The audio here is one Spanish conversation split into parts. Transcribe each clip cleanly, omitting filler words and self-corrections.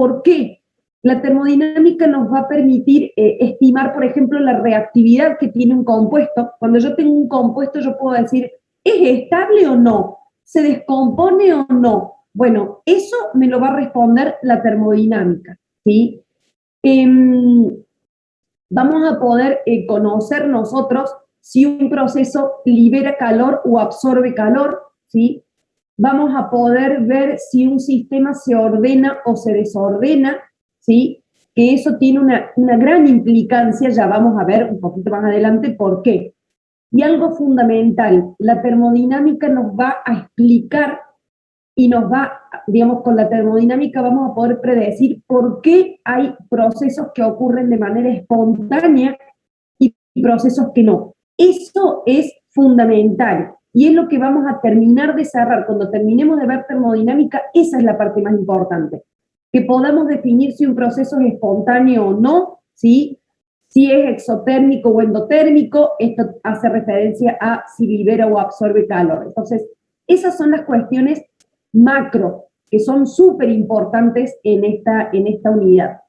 ¿Por qué? La termodinámica nos va a permitir estimar, por ejemplo, la reactividad que tiene un compuesto. Cuando yo tengo un compuesto, yo puedo decir, ¿es estable o no? ¿Se descompone o no? Bueno, eso me lo va a responder la termodinámica, ¿sí? Vamos a poder conocer nosotros si un proceso libera calor o absorbe calor, ¿sí? Vamos a poder ver si un sistema se ordena o se desordena, ¿sí? Que eso tiene una gran implicancia, ya vamos a ver un poquito más adelante por qué. Y algo fundamental, la termodinámica nos va a explicar y nos va, digamos, con la termodinámica vamos a poder predecir por qué hay procesos que ocurren de manera espontánea y procesos que no. Eso es fundamental y es lo que vamos a terminar de cerrar. Cuando terminemos de ver termodinámica, esa es la parte más importante. Que podamos definir si un proceso es espontáneo o no, ¿sí? Si es exotérmico o endotérmico, esto hace referencia a si libera o absorbe calor. Entonces, esas son las cuestiones macro, que son súper importantes en esta unidad.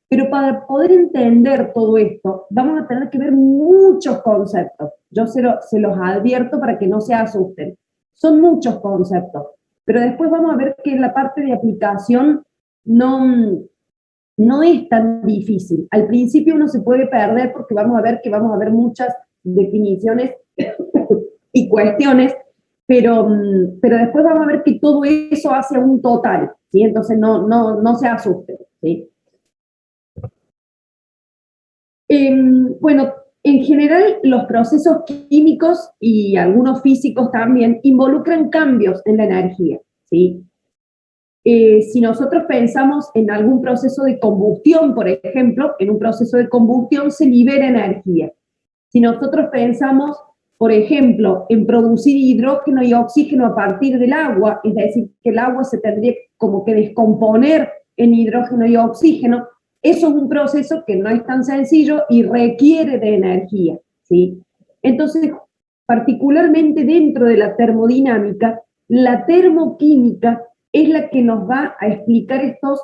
Pero para poder entender todo esto, vamos a tener que ver muchos conceptos. Yo se los advierto para que no se asusten. Son muchos conceptos, pero después vamos a ver que la parte de aplicación no es tan difícil. Al principio uno se puede perder porque vamos a ver muchas definiciones y cuestiones, pero después vamos a ver que todo eso hace un total, ¿sí? Entonces no se asusten, ¿sí? Bueno, en general los procesos químicos y algunos físicos también involucran cambios en la energía, ¿sí? Si nosotros pensamos en algún proceso de combustión, por ejemplo, en un proceso de combustión se libera energía. Si nosotros pensamos, por ejemplo, en producir hidrógeno y oxígeno a partir del agua, es decir, que el agua se tendría como que descomponer en hidrógeno y oxígeno, eso es un proceso que no es tan sencillo y requiere de energía, ¿sí? Entonces, particularmente dentro de la termodinámica, la termoquímica es la que nos va a explicar estos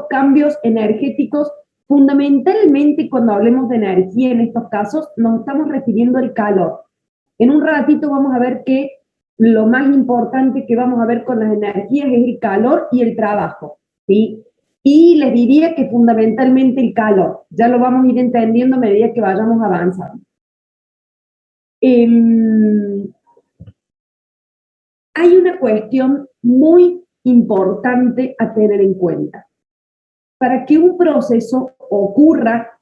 cambios energéticos. Fundamentalmente, cuando hablemos de energía en estos casos, nos estamos refiriendo al calor. En un ratito vamos a ver que lo más importante que vamos a ver con las energías es el calor y el trabajo, ¿sí? Y les diría que fundamentalmente el calor. Ya lo vamos a ir entendiendo a medida que vayamos avanzando. Hay una cuestión muy importante a tener en cuenta. Para que un proceso ocurra,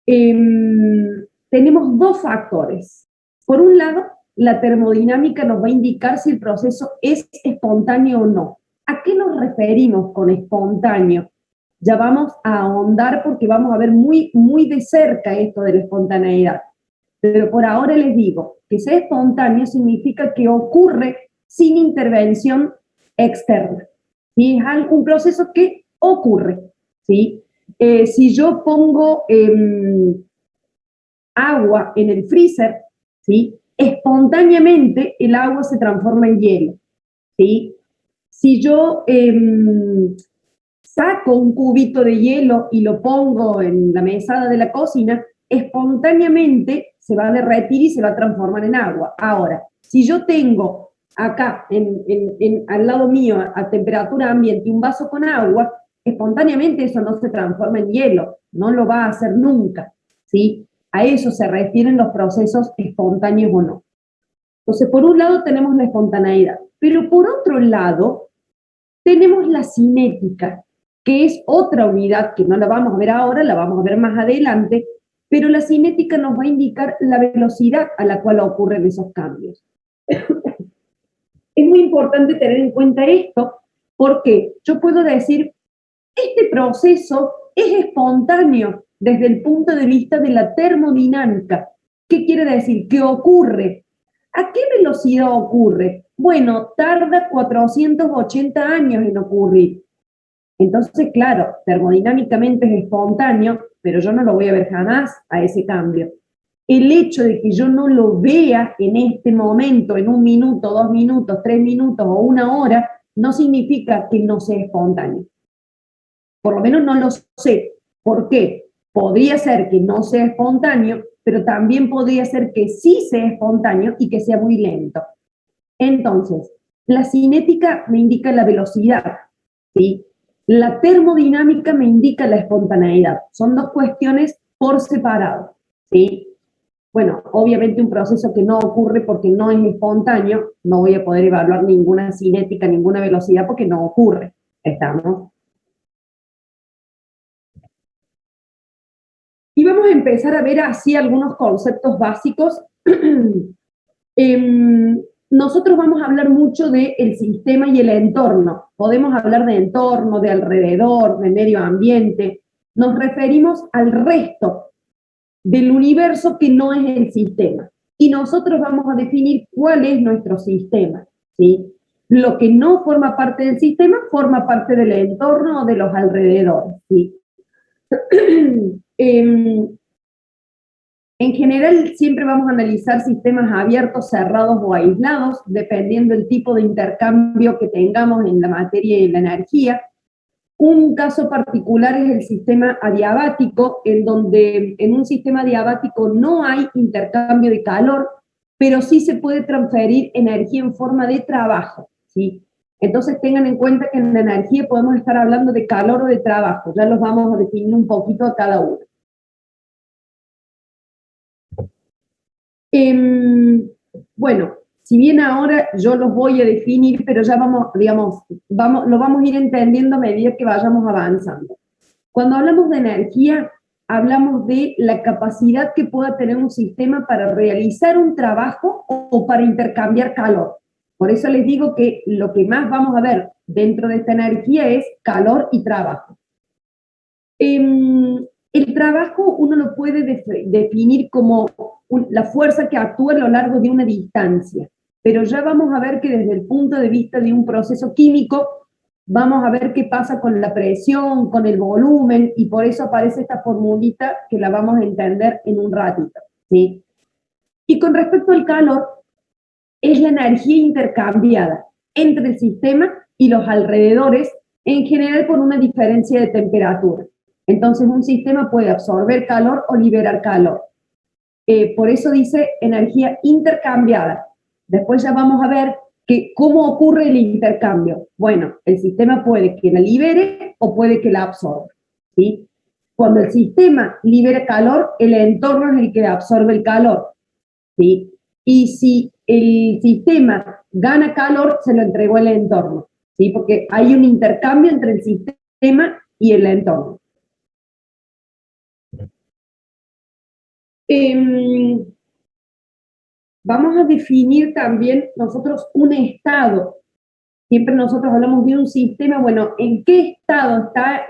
tenemos dos factores. Por un lado, la termodinámica nos va a indicar si el proceso es espontáneo o no. ¿A qué nos referimos con espontáneo? Ya vamos a ahondar porque vamos a ver muy de cerca esto de la espontaneidad. Pero por ahora les digo que sea espontáneo significa que ocurre sin intervención externa. ¿Sí? Es un proceso que ocurre, ¿sí? Si yo pongo agua en el freezer, ¿sí? Espontáneamente el agua se transforma en hielo, ¿sí? Si yo saco un cubito de hielo y lo pongo en la mesada de la cocina, espontáneamente se va a derretir y se va a transformar en agua. Ahora, si yo tengo acá, al lado mío, a temperatura ambiente, un vaso con agua, espontáneamente eso no se transforma en hielo, no lo va a hacer nunca, ¿sí? A eso se refieren los procesos espontáneos o no. Entonces, por un lado tenemos la espontaneidad, pero por otro lado tenemos la cinética, que es otra unidad que no la vamos a ver ahora, la vamos a ver más adelante, pero la cinética nos va a indicar la velocidad a la cual ocurren esos cambios. Es muy importante tener en cuenta esto, porque yo puedo decir, este proceso es espontáneo desde el punto de vista de la termodinámica. ¿Qué quiere decir? Que ocurre. ¿A qué velocidad ocurre? Bueno, tarda 480 años en ocurrir. Entonces, claro, termodinámicamente es espontáneo, pero yo no lo voy a ver jamás a ese cambio. El hecho de que yo no lo vea en este momento, en 1 minuto, 2 minutos, 3 minutos o 1 hora, no significa que no sea espontáneo. Por lo menos no lo sé. ¿Por qué? Podría ser que no sea espontáneo, pero también podría ser que sí sea espontáneo y que sea muy lento. Entonces, la cinética me indica la velocidad, ¿sí? La termodinámica me indica la espontaneidad. Son dos cuestiones por separado, ¿sí? Bueno, obviamente un proceso que no ocurre porque no es espontáneo, no voy a poder evaluar ninguna cinética, ninguna velocidad porque no ocurre. ¿Estamos? Y vamos a empezar a ver así algunos conceptos básicos. Nosotros vamos a hablar mucho del sistema y el entorno. Podemos hablar de entorno, de alrededor, de medio ambiente. Nos referimos al resto del universo que no es el sistema. Y nosotros vamos a definir cuál es nuestro sistema, ¿sí? Lo que no forma parte del sistema forma parte del entorno o de los alrededores, ¿sí? En general, siempre vamos a analizar sistemas abiertos, cerrados o aislados, dependiendo del tipo de intercambio que tengamos en la materia y en la energía. Un caso particular es el sistema adiabático, en donde en un sistema adiabático no hay intercambio de calor, pero sí se puede transferir energía en forma de trabajo, ¿sí? Entonces tengan en cuenta que en la energía podemos estar hablando de calor o de trabajo, ya los vamos a definir un poquito a cada uno. Bueno, si bien ahora yo los voy a definir, pero ya vamos, digamos, lo vamos a ir entendiendo a medida que vayamos avanzando. Cuando hablamos de energía, hablamos de la capacidad que pueda tener un sistema para realizar un trabajo o para intercambiar calor. Por eso les digo que lo que más vamos a ver dentro de esta energía es calor y trabajo. El trabajo uno lo puede definir como la fuerza que actúa a lo largo de una distancia, pero ya vamos a ver que desde el punto de vista de un proceso químico, vamos a ver qué pasa con la presión, con el volumen, y por eso aparece esta formulita que la vamos a entender en un ratito, ¿sí? Y con respecto al calor, es la energía intercambiada entre el sistema y los alrededores, en general por una diferencia de temperatura. Entonces un sistema puede absorber calor o liberar calor. Por eso dice energía intercambiada. Después ya vamos a ver cómo ocurre el intercambio. Bueno, el sistema puede que la libere o puede que la absorba, ¿sí? Cuando el sistema libera calor, el entorno es el que absorbe el calor, ¿sí? Y si el sistema gana calor, se lo entregó el entorno, ¿sí? Porque hay un intercambio entre el sistema y el entorno. Vamos a definir también nosotros un estado. Siempre nosotros hablamos de un sistema, bueno, ¿en qué estado está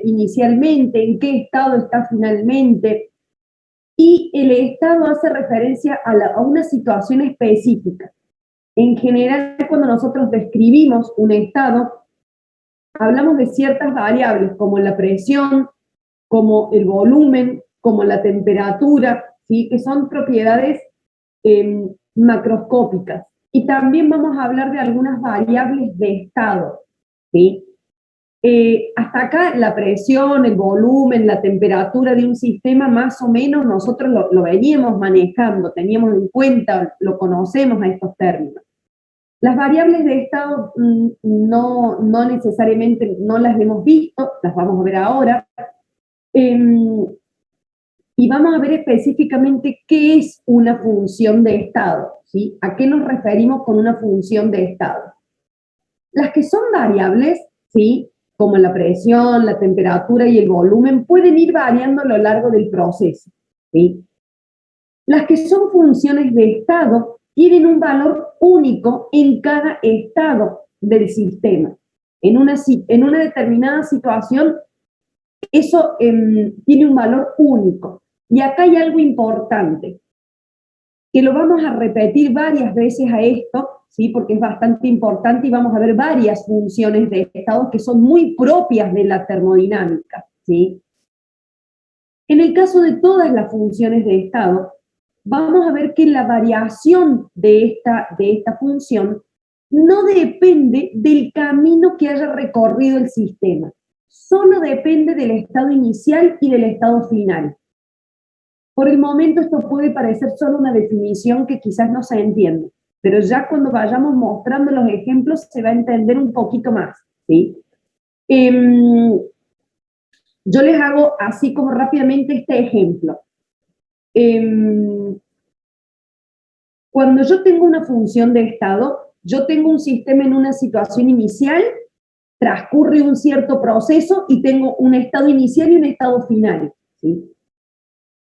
inicialmente? ¿En qué estado está finalmente? Y el estado hace referencia a una situación específica. En general, cuando nosotros describimos un estado, hablamos de ciertas variables, como la presión, como el volumen, como la temperatura, ¿sí? Que son propiedades macroscópicas. Y también vamos a hablar de algunas variables de estado, ¿sí? Hasta acá la presión, el volumen, la temperatura de un sistema, más o menos nosotros lo veníamos manejando, teníamos en cuenta, lo conocemos a estos términos. Las variables de estado no necesariamente no las hemos visto, las vamos a ver ahora. Y vamos a ver específicamente qué es una función de estado, ¿sí? ¿A qué nos referimos con una función de estado? Las que son variables, ¿sí? Como la presión, la temperatura y el volumen, pueden ir variando a lo largo del proceso, ¿sí? Las que son funciones de estado tienen un valor único en cada estado del sistema. En una determinada situación, eso tiene un valor único. Y acá hay algo importante, que lo vamos a repetir varias veces a esto, ¿sí? Porque es bastante importante y vamos a ver varias funciones de estado que son muy propias de la termodinámica, ¿sí? En el caso de todas las funciones de estado, vamos a ver que la variación de esta función no depende del camino que haya recorrido el sistema. solo depende del estado inicial y del estado final. Por el momento esto puede parecer solo una definición que quizás no se entiende, pero ya cuando vayamos mostrando los ejemplos se va a entender un poquito más, ¿sí? Yo les hago así como rápidamente este ejemplo. Cuando yo tengo una función de estado, yo tengo un sistema en una situación inicial, transcurre un cierto proceso y tengo un estado inicial y un estado final, ¿sí?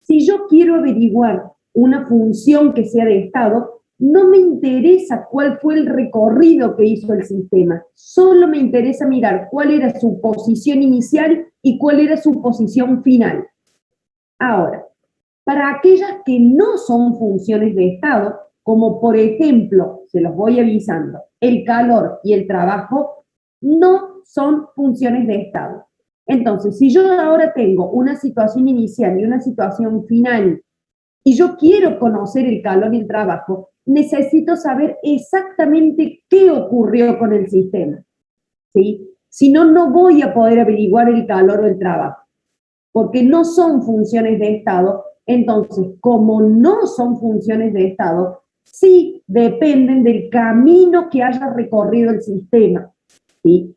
Si yo quiero averiguar una función que sea de estado, no me interesa cuál fue el recorrido que hizo el sistema, solo me interesa mirar cuál era su posición inicial y cuál era su posición final. Ahora, para aquellas que no son funciones de estado, como por ejemplo, se los voy avisando, el calor y el trabajo, no son funciones de estado. Entonces, si yo ahora tengo una situación inicial y una situación final, y yo quiero conocer el calor y el trabajo, necesito saber exactamente qué ocurrió con el sistema, ¿sí? Si no, no voy a poder averiguar el calor o el trabajo, porque no son funciones de estado. Entonces, como no son funciones de estado, sí dependen del camino que haya recorrido el sistema, ¿sí?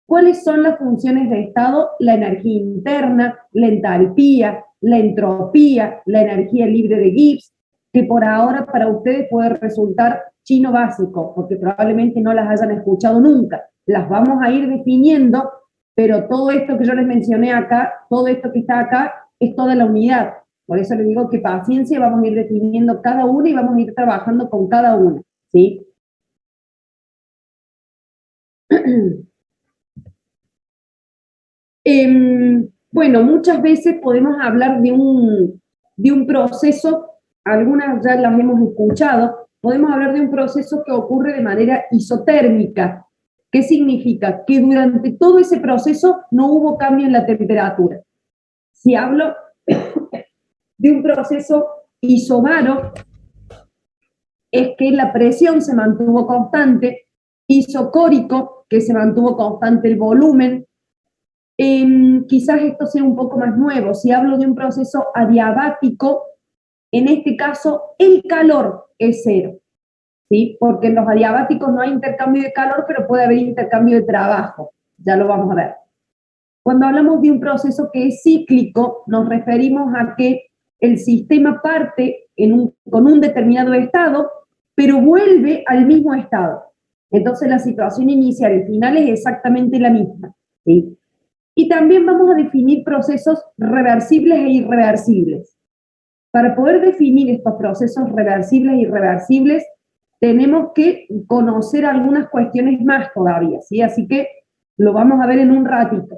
¿Cuáles son las funciones de estado? La energía interna, la entalpía, la entropía, la energía libre de Gibbs, que por ahora para ustedes puede resultar chino básico, porque probablemente no las hayan escuchado nunca. Las vamos a ir definiendo, pero todo esto que yo les mencioné acá, todo esto que está acá, es toda la unidad. Por eso les digo que paciencia, vamos a ir definiendo cada una y vamos a ir trabajando con cada una, ¿sí? Bueno, muchas veces podemos hablar de un proceso, algunas ya las hemos escuchado, podemos hablar de un proceso que ocurre de manera isotérmica. ¿Qué significa? Que durante todo ese proceso no hubo cambio en la temperatura. Si hablo de un proceso isobaro, es que la presión se mantuvo constante, isocórico, que se mantuvo constante el volumen. Quizás esto sea un poco más nuevo. Si hablo de un proceso adiabático, en este caso el calor es cero, ¿sí? Porque en los adiabáticos no hay intercambio de calor, pero puede haber intercambio de trabajo. Ya lo vamos a ver. Cuando hablamos de un proceso que es cíclico, nos referimos a que el sistema parte con un determinado estado, pero vuelve al mismo estado. Entonces la situación inicial y final es exactamente la misma, ¿sí? Y también vamos a definir procesos reversibles e irreversibles. Para poder definir estos procesos reversibles e irreversibles, tenemos que conocer algunas cuestiones más todavía, ¿sí? Así que lo vamos a ver en un ratito.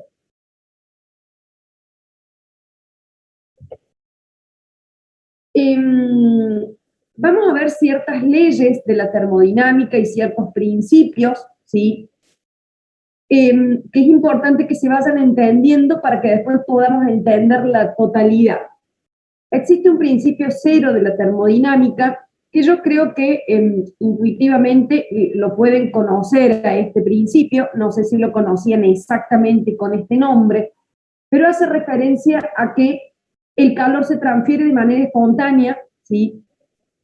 Vamos a ver ciertas leyes de la termodinámica y ciertos principios, ¿sí? Que es importante que se vayan entendiendo para que después podamos entender la totalidad. Existe un principio cero de la termodinámica que yo creo que intuitivamente lo pueden conocer a este principio, no sé si lo conocían exactamente con este nombre, pero hace referencia a que el calor se transfiere de manera espontánea, ¿sí?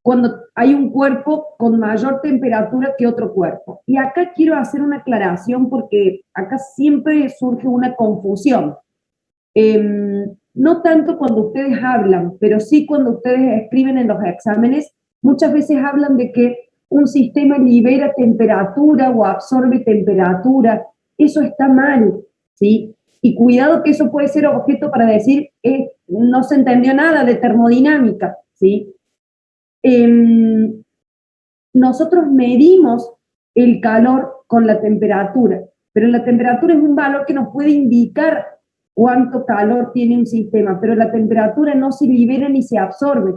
Cuando hay un cuerpo con mayor temperatura que otro cuerpo. Y acá quiero hacer una aclaración porque acá siempre surge una confusión. No tanto cuando ustedes hablan, pero sí cuando ustedes escriben en los exámenes, muchas veces hablan de que un sistema libera temperatura o absorbe temperatura. Eso está mal, ¿sí? Y cuidado que eso puede ser objeto para decir, no se entendió nada de termodinámica, ¿sí? Nosotros medimos el calor con la temperatura, pero la temperatura es un valor que nos puede indicar cuánto calor tiene un sistema, pero la temperatura no se libera ni se absorbe.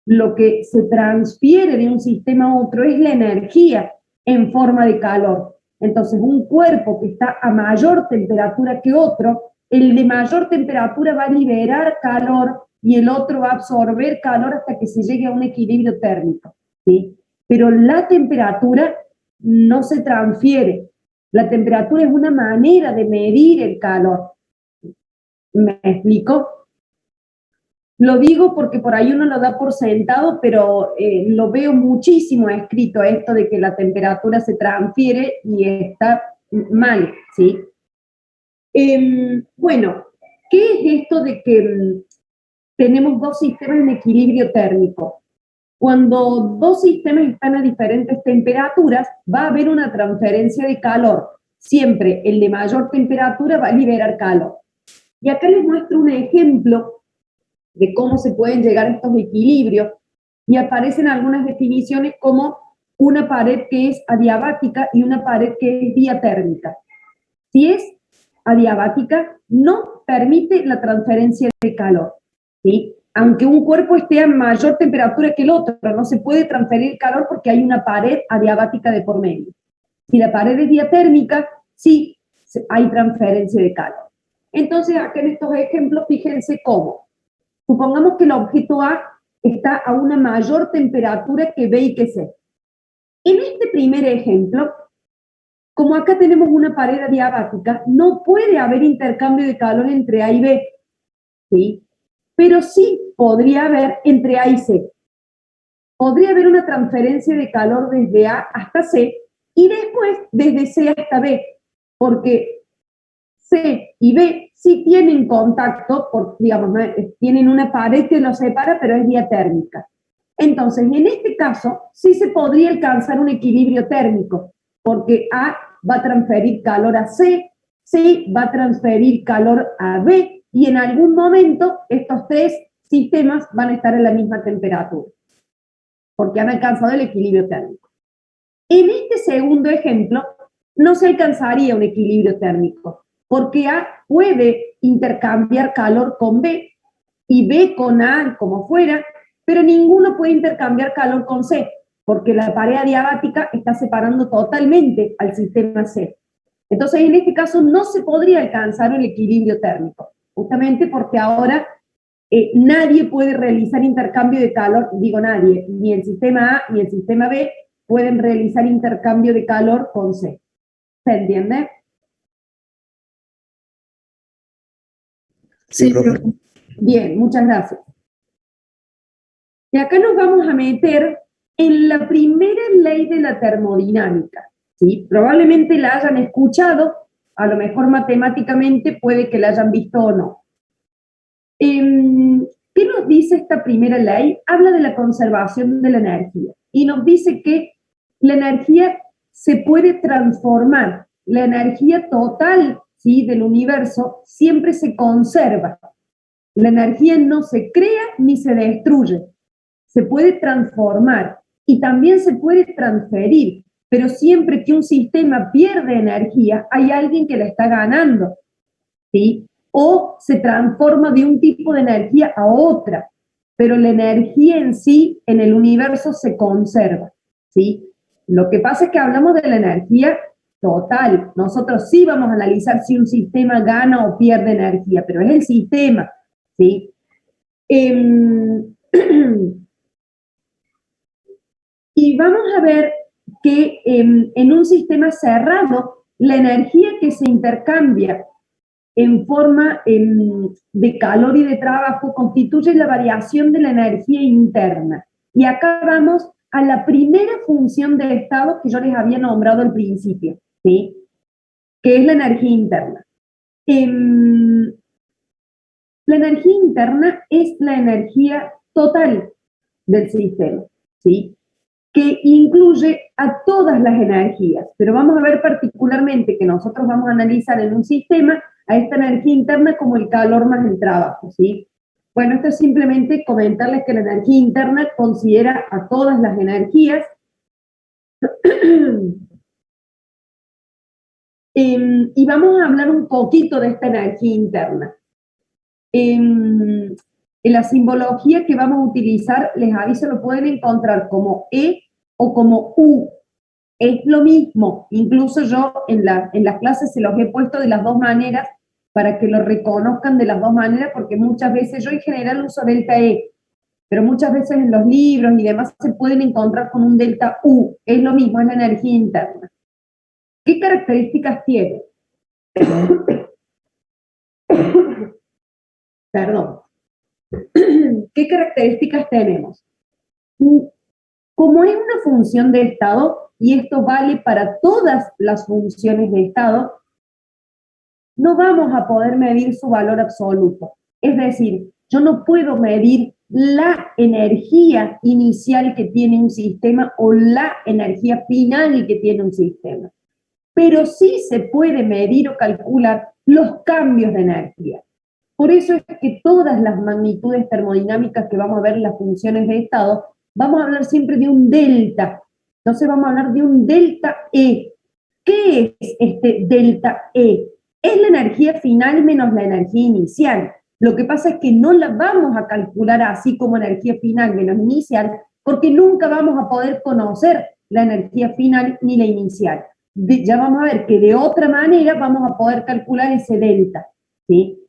Lo que se transfiere de un sistema a otro es la energía en forma de calor. Entonces, un cuerpo que está a mayor temperatura que otro, el de mayor temperatura va a liberar calor y el otro va a absorber calor hasta que se llegue a un equilibrio térmico, ¿sí? Pero la temperatura no se transfiere. La temperatura es una manera de medir el calor. ¿Me explico? Lo digo porque por ahí uno lo da por sentado, pero lo veo muchísimo escrito esto de que la temperatura se transfiere y está mal, ¿sí? Bueno, ¿qué es esto de que tenemos dos sistemas en equilibrio térmico? Cuando dos sistemas están a diferentes temperaturas, va a haber una transferencia de calor. Siempre el de mayor temperatura va a liberar calor. Y acá les muestro un ejemplo de cómo se pueden llegar a estos equilibrios y aparecen algunas definiciones como una pared que es adiabática y una pared que es diatérmica. Si es adiabática, no permite la transferencia de calor, ¿sí? Aunque un cuerpo esté a mayor temperatura que el otro, no se puede transferir calor porque hay una pared adiabática de por medio. Si la pared es diatérmica, sí hay transferencia de calor. Entonces, acá en estos ejemplos, fíjense cómo. Supongamos que el objeto A está a una mayor temperatura que B y que C. En este primer ejemplo, como acá tenemos una pared adiabática, no puede haber intercambio de calor entre A y B, ¿sí? Pero sí podría haber entre A y C. Podría haber una transferencia de calor desde A hasta C y después desde C hasta B, porque C y B sí tienen contacto, digamos, ¿no? Tienen una pared que los separa, pero es diatérmica. Entonces, en este caso, sí se podría alcanzar un equilibrio térmico, porque A va a transferir calor a C, C va a transferir calor a B, y en algún momento estos tres sistemas van a estar en la misma temperatura, porque han alcanzado el equilibrio térmico. En este segundo ejemplo, no se alcanzaría un equilibrio térmico, porque A puede intercambiar calor con B y B con A, como fuera, pero ninguno puede intercambiar calor con C, porque la pared adiabática está separando totalmente al sistema C. Entonces, en este caso, no se podría alcanzar el equilibrio térmico, justamente porque ahora nadie puede realizar intercambio de calor, digo nadie, ni el sistema A ni el sistema B pueden realizar intercambio de calor con C. ¿Se entiende? Sí, profe. Bien, muchas gracias. Y acá nos vamos a meter en la primera ley de la termodinámica, ¿sí? Probablemente la hayan escuchado, a lo mejor matemáticamente puede que la hayan visto o no. ¿Qué nos dice esta primera ley? Habla de la conservación de la energía y nos dice que la energía se puede transformar, la energía total, ¿sí?, del universo siempre se conserva. La energía no se crea ni se destruye, se puede transformar y también se puede transferir, pero siempre que un sistema pierde energía, hay alguien que la está ganando, ¿sí? O se transforma de un tipo de energía a otra, pero la energía en sí, en el universo, se conserva, ¿sí? Lo que pasa es que hablamos de la energía total. Nosotros sí vamos a analizar si un sistema gana o pierde energía, pero es el sistema, ¿sí? Y vamos a ver que en un sistema cerrado, la energía que se intercambia en forma de calor y de trabajo constituye la variación de la energía interna. Y acá vamos a la primera función de estado que yo les había nombrado al principio, ¿sí?, que es la energía interna. La energía interna es la energía total del sistema, ¿sí?, que incluye a todas las energías, pero vamos a ver particularmente que nosotros vamos a analizar en un sistema a esta energía interna como el calor más el trabajo, ¿sí? Bueno, esto es simplemente comentarles que la energía interna considera a todas las energías y vamos a hablar un poquito de esta energía interna. En la simbología que vamos a utilizar, les aviso, lo pueden encontrar como E o como U. Es lo mismo, incluso yo en las clases se los he puesto de las dos maneras para que lo reconozcan de las dos maneras, porque muchas veces, yo en general uso delta E, pero muchas veces en los libros y demás se pueden encontrar con un delta U, es lo mismo, es la energía interna. ¿Qué características tiene? Perdón. ¿Qué características tenemos? Como es una función de estado, y esto vale para todas las funciones de estado, no vamos a poder medir su valor absoluto. Es decir, yo no puedo medir la energía inicial que tiene un sistema o la energía final que tiene un sistema. Pero sí se puede medir o calcular los cambios de energía. Por eso es que todas las magnitudes termodinámicas que vamos a ver en las funciones de estado, vamos a hablar siempre de un delta. Entonces vamos a hablar de un delta E. ¿Qué es este delta E? Es la energía final menos la energía inicial. Lo que pasa es que no la vamos a calcular así como energía final menos inicial, porque nunca vamos a poder conocer la energía final ni la inicial. Ya vamos a ver que de otra manera vamos a poder calcular ese delta, ¿sí?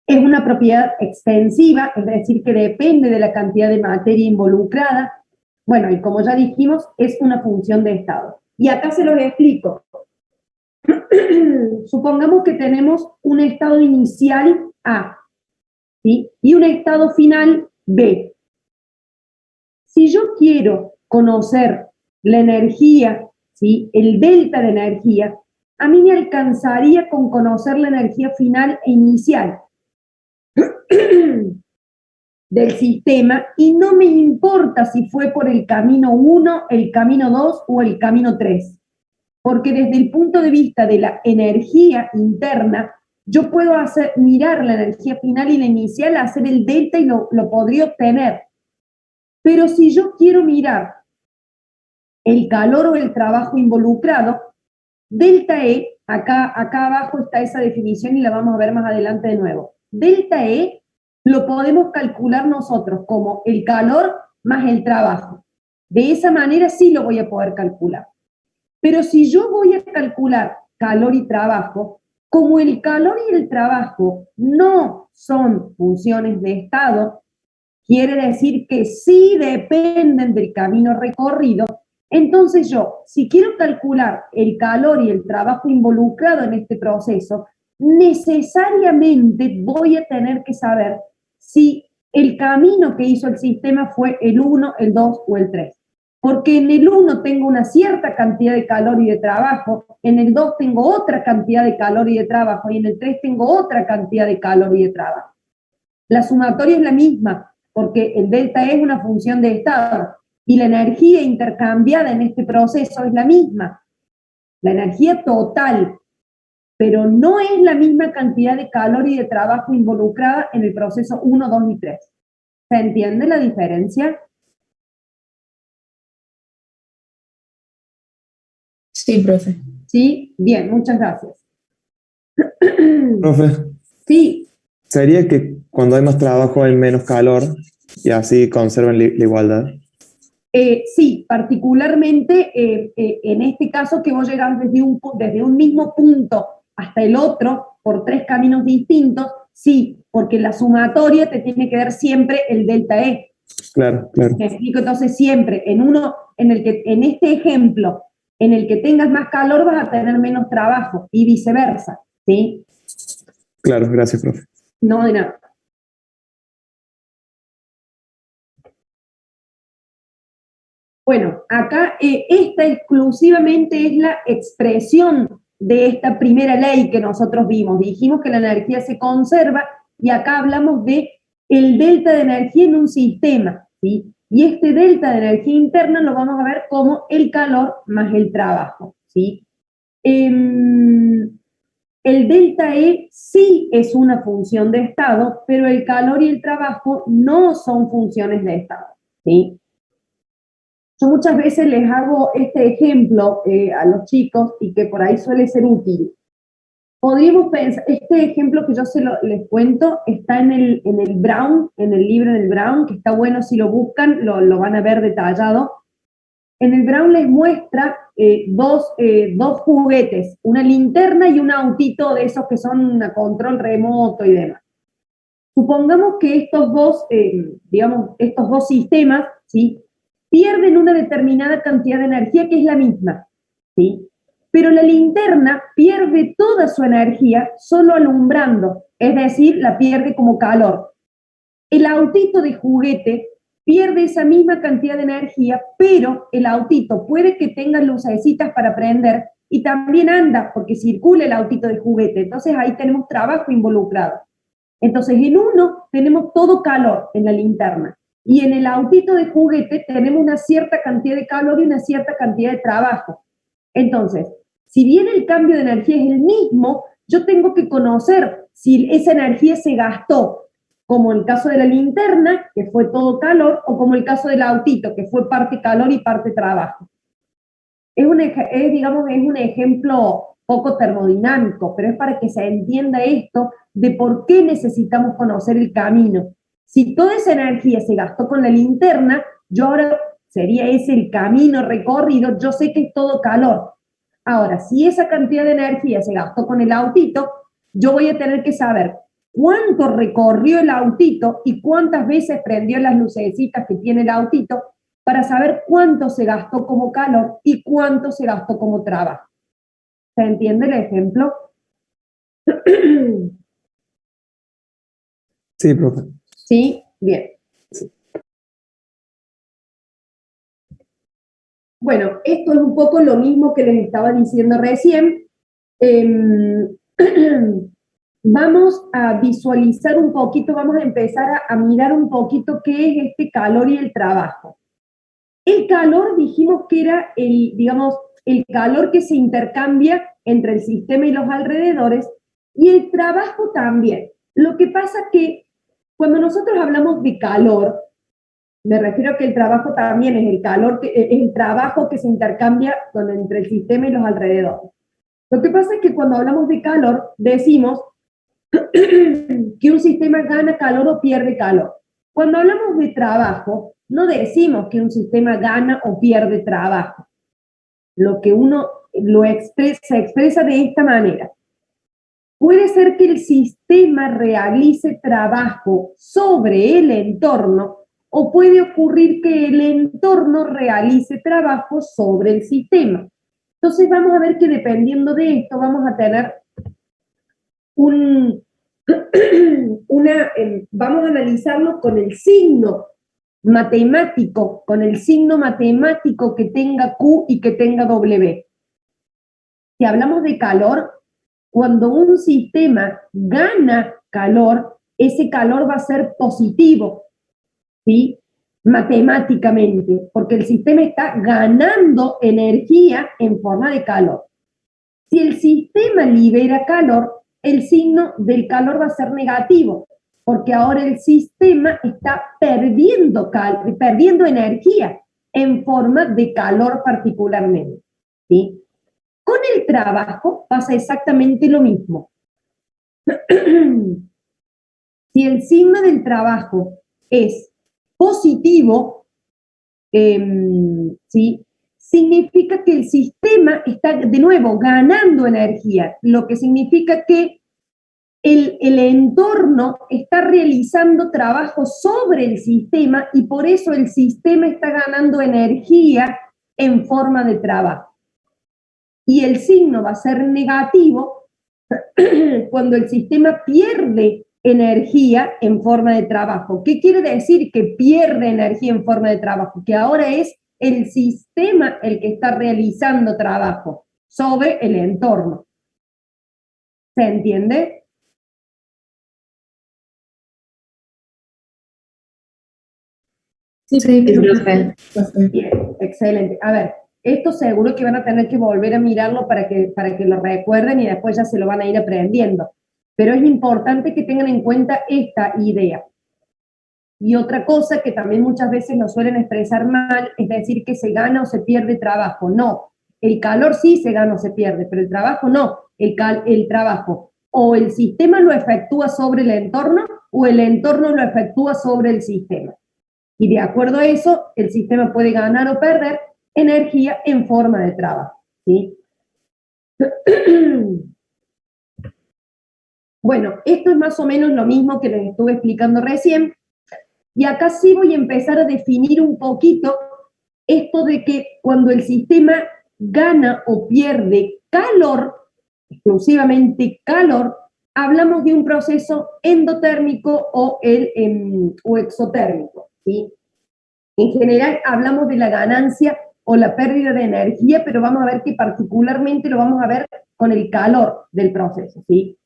Es una propiedad extensiva, es decir, que depende de la cantidad de materia involucrada. Bueno, y como ya dijimos, es una función de estado. Y acá se los explico. Supongamos que tenemos un estado inicial A, ¿sí? Y un estado final B. Si yo quiero conocer la energía, ¿sí? El delta de energía, a mí me alcanzaría con conocer la energía final e inicial del sistema, y no me importa si fue por el camino 1, el camino 2 o el camino 3. Porque desde el punto de vista de la energía interna, yo puedo mirar la energía final y la inicial, hacer el delta y lo podría obtener. Pero si yo quiero mirar el calor o el trabajo involucrado, delta E, acá abajo está esa definición y la vamos a ver más adelante de nuevo. Delta E lo podemos calcular nosotros como el calor más el trabajo. De esa manera sí lo voy a poder calcular. Pero si yo voy a calcular calor y trabajo, como el calor y el trabajo no son funciones de estado, quiere decir que sí dependen del camino recorrido, entonces yo, si quiero calcular el calor y el trabajo involucrado en este proceso, necesariamente voy a tener que saber si el camino que hizo el sistema fue el 1, el 2 o el 3. Porque en el 1 tengo una cierta cantidad de calor y de trabajo, en el 2 tengo otra cantidad de calor y de trabajo, y en el 3 tengo otra cantidad de calor y de trabajo. La sumatoria es la misma, porque el delta es una función de estado, y la energía intercambiada en este proceso es la misma, la energía total, pero no es la misma cantidad de calor y de trabajo involucrada en el proceso 1, 2 y 3. ¿Se entiende la diferencia? Sí, profe. Sí, bien, muchas gracias. Profe, Sí, ¿sería que cuando hay más trabajo hay menos calor y así conservan la igualdad? sí, particularmente en este caso que vos llegás desde un mismo punto hasta el otro por 3 caminos distintos, sí, porque la sumatoria te tiene que dar siempre el delta E. Claro, claro. Me explico, entonces siempre en este ejemplo, en el que tengas más calor vas a tener menos trabajo y viceversa, ¿sí? Claro, gracias, profe. No, de nada. Bueno, acá esta exclusivamente es la expresión de esta primera ley que nosotros vimos. Dijimos que la energía se conserva y acá hablamos de el delta de energía en un sistema, ¿sí? Y este delta de energía interna lo vamos a ver como el calor más el trabajo, ¿sí? El delta E sí es una función de estado, pero el calor y el trabajo no son funciones de estado, ¿sí? Yo muchas veces les hago este ejemplo a los chicos y que por ahí suele ser útil. Podríamos pensar, este ejemplo que yo les cuento está en el Brown, en el libro del Brown, que está bueno si lo buscan, lo van a ver detallado. En el Brown les muestra dos juguetes, una linterna y un autito de esos que son a control remoto y demás. Supongamos que estos dos sistemas, ¿sí?, pierden una determinada cantidad de energía que es la misma, ¿sí? Pero la linterna pierde toda su energía solo alumbrando, es decir, la pierde como calor. El autito de juguete pierde esa misma cantidad de energía, pero el autito puede que tenga lucecitas para prender y también anda porque circula el autito de juguete. Entonces ahí tenemos trabajo involucrado. Entonces en uno tenemos todo calor en la linterna y en el autito de juguete tenemos una cierta cantidad de calor y una cierta cantidad de trabajo. Entonces, si bien el cambio de energía es el mismo, yo tengo que conocer si esa energía se gastó, como el caso de la linterna, que fue todo calor, o como el caso del autito, que fue parte calor y parte trabajo. Digamos, es un ejemplo poco termodinámico, pero es para que se entienda esto de por qué necesitamos conocer el camino. Si toda esa energía se gastó con la linterna, yo ahora sería ese el camino recorrido, yo sé que es todo calor. Ahora, si esa cantidad de energía se gastó con el autito, yo voy a tener que saber cuánto recorrió el autito y cuántas veces prendió las lucecitas que tiene el autito para saber cuánto se gastó como calor y cuánto se gastó como trabajo. ¿Se entiende el ejemplo? Sí, profe. Sí, bien. Bueno, esto es un poco lo mismo que les estaba diciendo recién. Vamos a visualizar un poquito, vamos a empezar a mirar un poquito qué es este calor y el trabajo. El calor dijimos que era el calor que se intercambia entre el sistema y los alrededores, y el trabajo también. Lo que pasa que cuando nosotros hablamos de calor, me refiero a que el trabajo también es el trabajo que se intercambia entre el sistema y los alrededores. Lo que pasa es que cuando hablamos de calor, decimos que un sistema gana calor o pierde calor. Cuando hablamos de trabajo, no decimos que un sistema gana o pierde trabajo. Lo que uno se expresa de esta manera. Puede ser que el sistema realice trabajo sobre el entorno o puede ocurrir que el entorno realice trabajo sobre el sistema. Entonces vamos a ver que dependiendo de esto vamos a tener vamos a analizarlo con el signo matemático, que tenga Q y que tenga W. Si hablamos de calor, cuando un sistema gana calor, ese calor va a ser positivo, ¿sí? Matemáticamente, porque el sistema está ganando energía en forma de calor. Si el sistema libera calor, el signo del calor va a ser negativo, porque ahora el sistema está perdiendo energía en forma de calor particularmente, ¿sí? Con el trabajo pasa exactamente lo mismo. Si el signo del trabajo es positivo, ¿sí?, significa que el sistema está de nuevo ganando energía, lo que significa que el entorno está realizando trabajo sobre el sistema y por eso el sistema está ganando energía en forma de trabajo. Y el signo va a ser negativo cuando el sistema pierde energía en forma de trabajo. ¿Qué quiere decir que pierde energía en forma de trabajo? Que ahora es el sistema el que está realizando trabajo sobre el entorno. ¿Se entiende? Sí, profe. Bien, excelente. A ver, esto seguro que van a tener que volver a mirarlo para que lo recuerden y después ya se lo van a ir aprendiendo. Pero es importante que tengan en cuenta esta idea. Y otra cosa que también muchas veces nos suelen expresar mal es decir que se gana o se pierde trabajo. No, el calor sí se gana o se pierde, pero el trabajo no. El trabajo o el sistema lo efectúa sobre el entorno o el entorno lo efectúa sobre el sistema. Y de acuerdo a eso, el sistema puede ganar o perder energía en forma de trabajo, ¿sí? Bueno, esto es más o menos lo mismo que les estuve explicando recién. Y acá sí voy a empezar a definir un poquito esto de que cuando el sistema gana o pierde calor, exclusivamente calor, hablamos de un proceso endotérmico o exotérmico, ¿sí? En general hablamos de la ganancia o la pérdida de energía, pero vamos a ver que particularmente lo vamos a ver con el calor del proceso, ¿sí?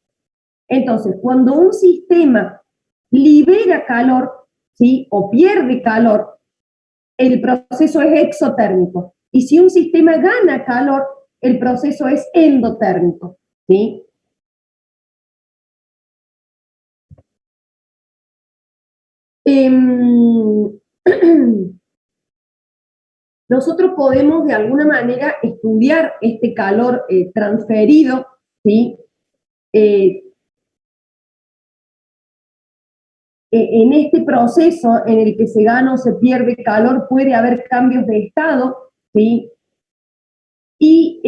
Entonces, cuando un sistema libera calor, ¿sí? O pierde calor, el proceso es exotérmico. Y si un sistema gana calor, el proceso es endotérmico, ¿sí? Nosotros podemos de alguna manera estudiar este calor transferido, ¿sí? En este proceso en el que se gana o se pierde calor puede haber cambios de estado, ¿sí? Y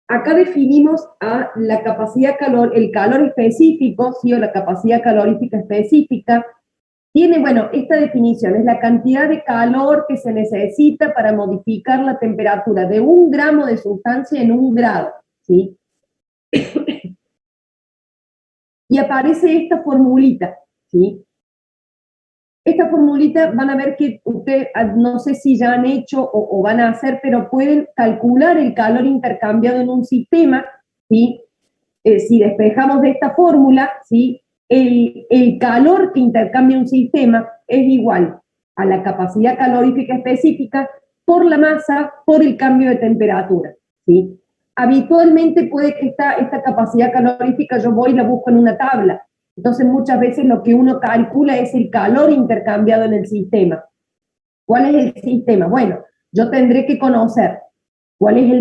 acá definimos a la capacidad el calor específico, ¿sí? O la capacidad calorífica específica. Tiene, bueno, esta definición es la cantidad de calor que se necesita para modificar la temperatura de 1 gramo de sustancia en 1 grado, ¿sí? Y aparece esta formulita, ¿sí? Esta formulita van a ver que ustedes, no sé si ya han hecho o van a hacer, pero pueden calcular el calor intercambiado en un sistema, ¿sí? Si despejamos de esta fórmula, ¿sí? El calor que intercambia un sistema es igual a la capacidad calorífica específica por la masa por el cambio de temperatura, ¿sí? Habitualmente puede que esta capacidad calorífica yo voy y la busco en una tabla. Entonces muchas veces lo que uno calcula es el calor intercambiado en el sistema. ¿Cuál es el sistema? Bueno, yo tendré que conocer cuál es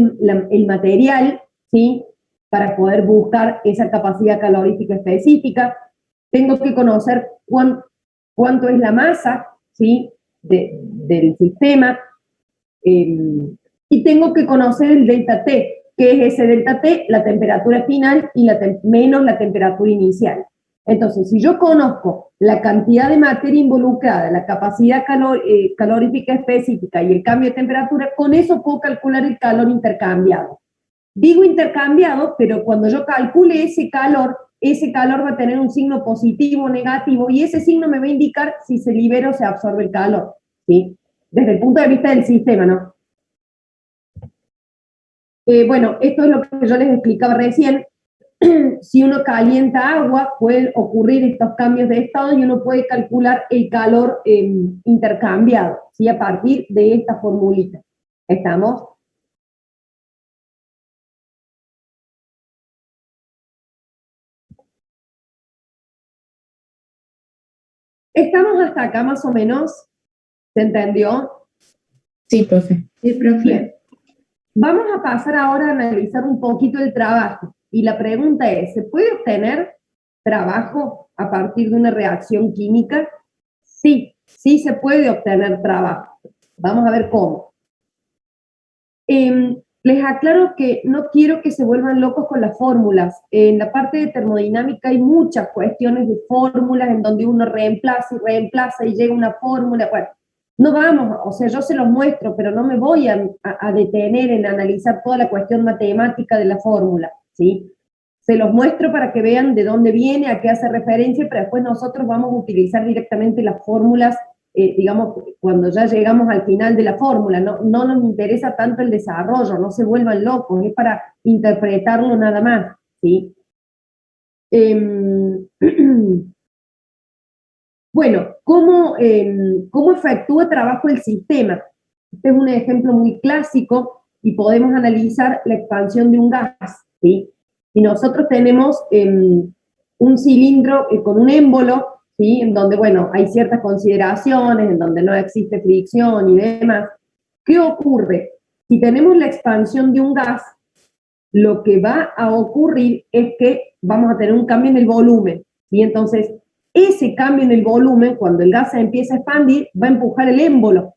el material, ¿sí? Para poder buscar esa capacidad calorífica específica. Tengo que conocer cuánto es la masa, ¿sí? Del sistema. Y tengo que conocer el delta T. ¿Qué es ese delta T? La temperatura final y menos la temperatura inicial. Entonces, si yo conozco la cantidad de materia involucrada, la capacidad calorífica específica y el cambio de temperatura, con eso puedo calcular el calor intercambiado. Digo intercambiado, pero cuando yo calcule ese calor va a tener un signo positivo o negativo, y ese signo me va a indicar si se libera o se absorbe el calor, ¿sí? Desde el punto de vista del sistema, ¿no? Bueno, esto es lo que yo les explicaba recién. Si uno calienta agua, pueden ocurrir estos cambios de estado y uno puede calcular el calor intercambiado, ¿sí? A partir de esta formulita. ¿Estamos? ¿Estamos hasta acá más o menos? ¿Se entendió? Sí, profe. Sí, profe. Bien. Vamos a pasar ahora a analizar un poquito el trabajo. Y la pregunta es, ¿se puede obtener trabajo a partir de una reacción química? Sí, sí se puede obtener trabajo. Vamos a ver cómo. Les aclaro que no quiero que se vuelvan locos con las fórmulas. En la parte de termodinámica hay muchas cuestiones de fórmulas en donde uno reemplaza y llega una fórmula. Bueno, no vamos, o sea, yo se los muestro, pero no me voy a detener en analizar toda la cuestión matemática de la fórmula, ¿sí? Se los muestro para que vean de dónde viene, a qué hace referencia, pero después nosotros vamos a utilizar directamente las fórmulas, digamos, cuando ya llegamos al final de la fórmula. No nos interesa tanto el desarrollo, no se vuelvan locos, es para interpretarlo nada más, ¿sí? Bueno, ¿cómo efectúa trabajo el sistema? Este es un ejemplo muy clásico y podemos analizar la expansión de un gas, ¿sí? Y nosotros tenemos un cilindro con un émbolo, ¿sí? En donde, bueno, hay ciertas consideraciones, en donde no existe fricción y demás. ¿Qué ocurre? Si tenemos la expansión de un gas, lo que va a ocurrir es que vamos a tener un cambio en el volumen, ¿sí? Entonces, ese cambio en el volumen, cuando el gas se empieza a expandir, va a empujar el émbolo.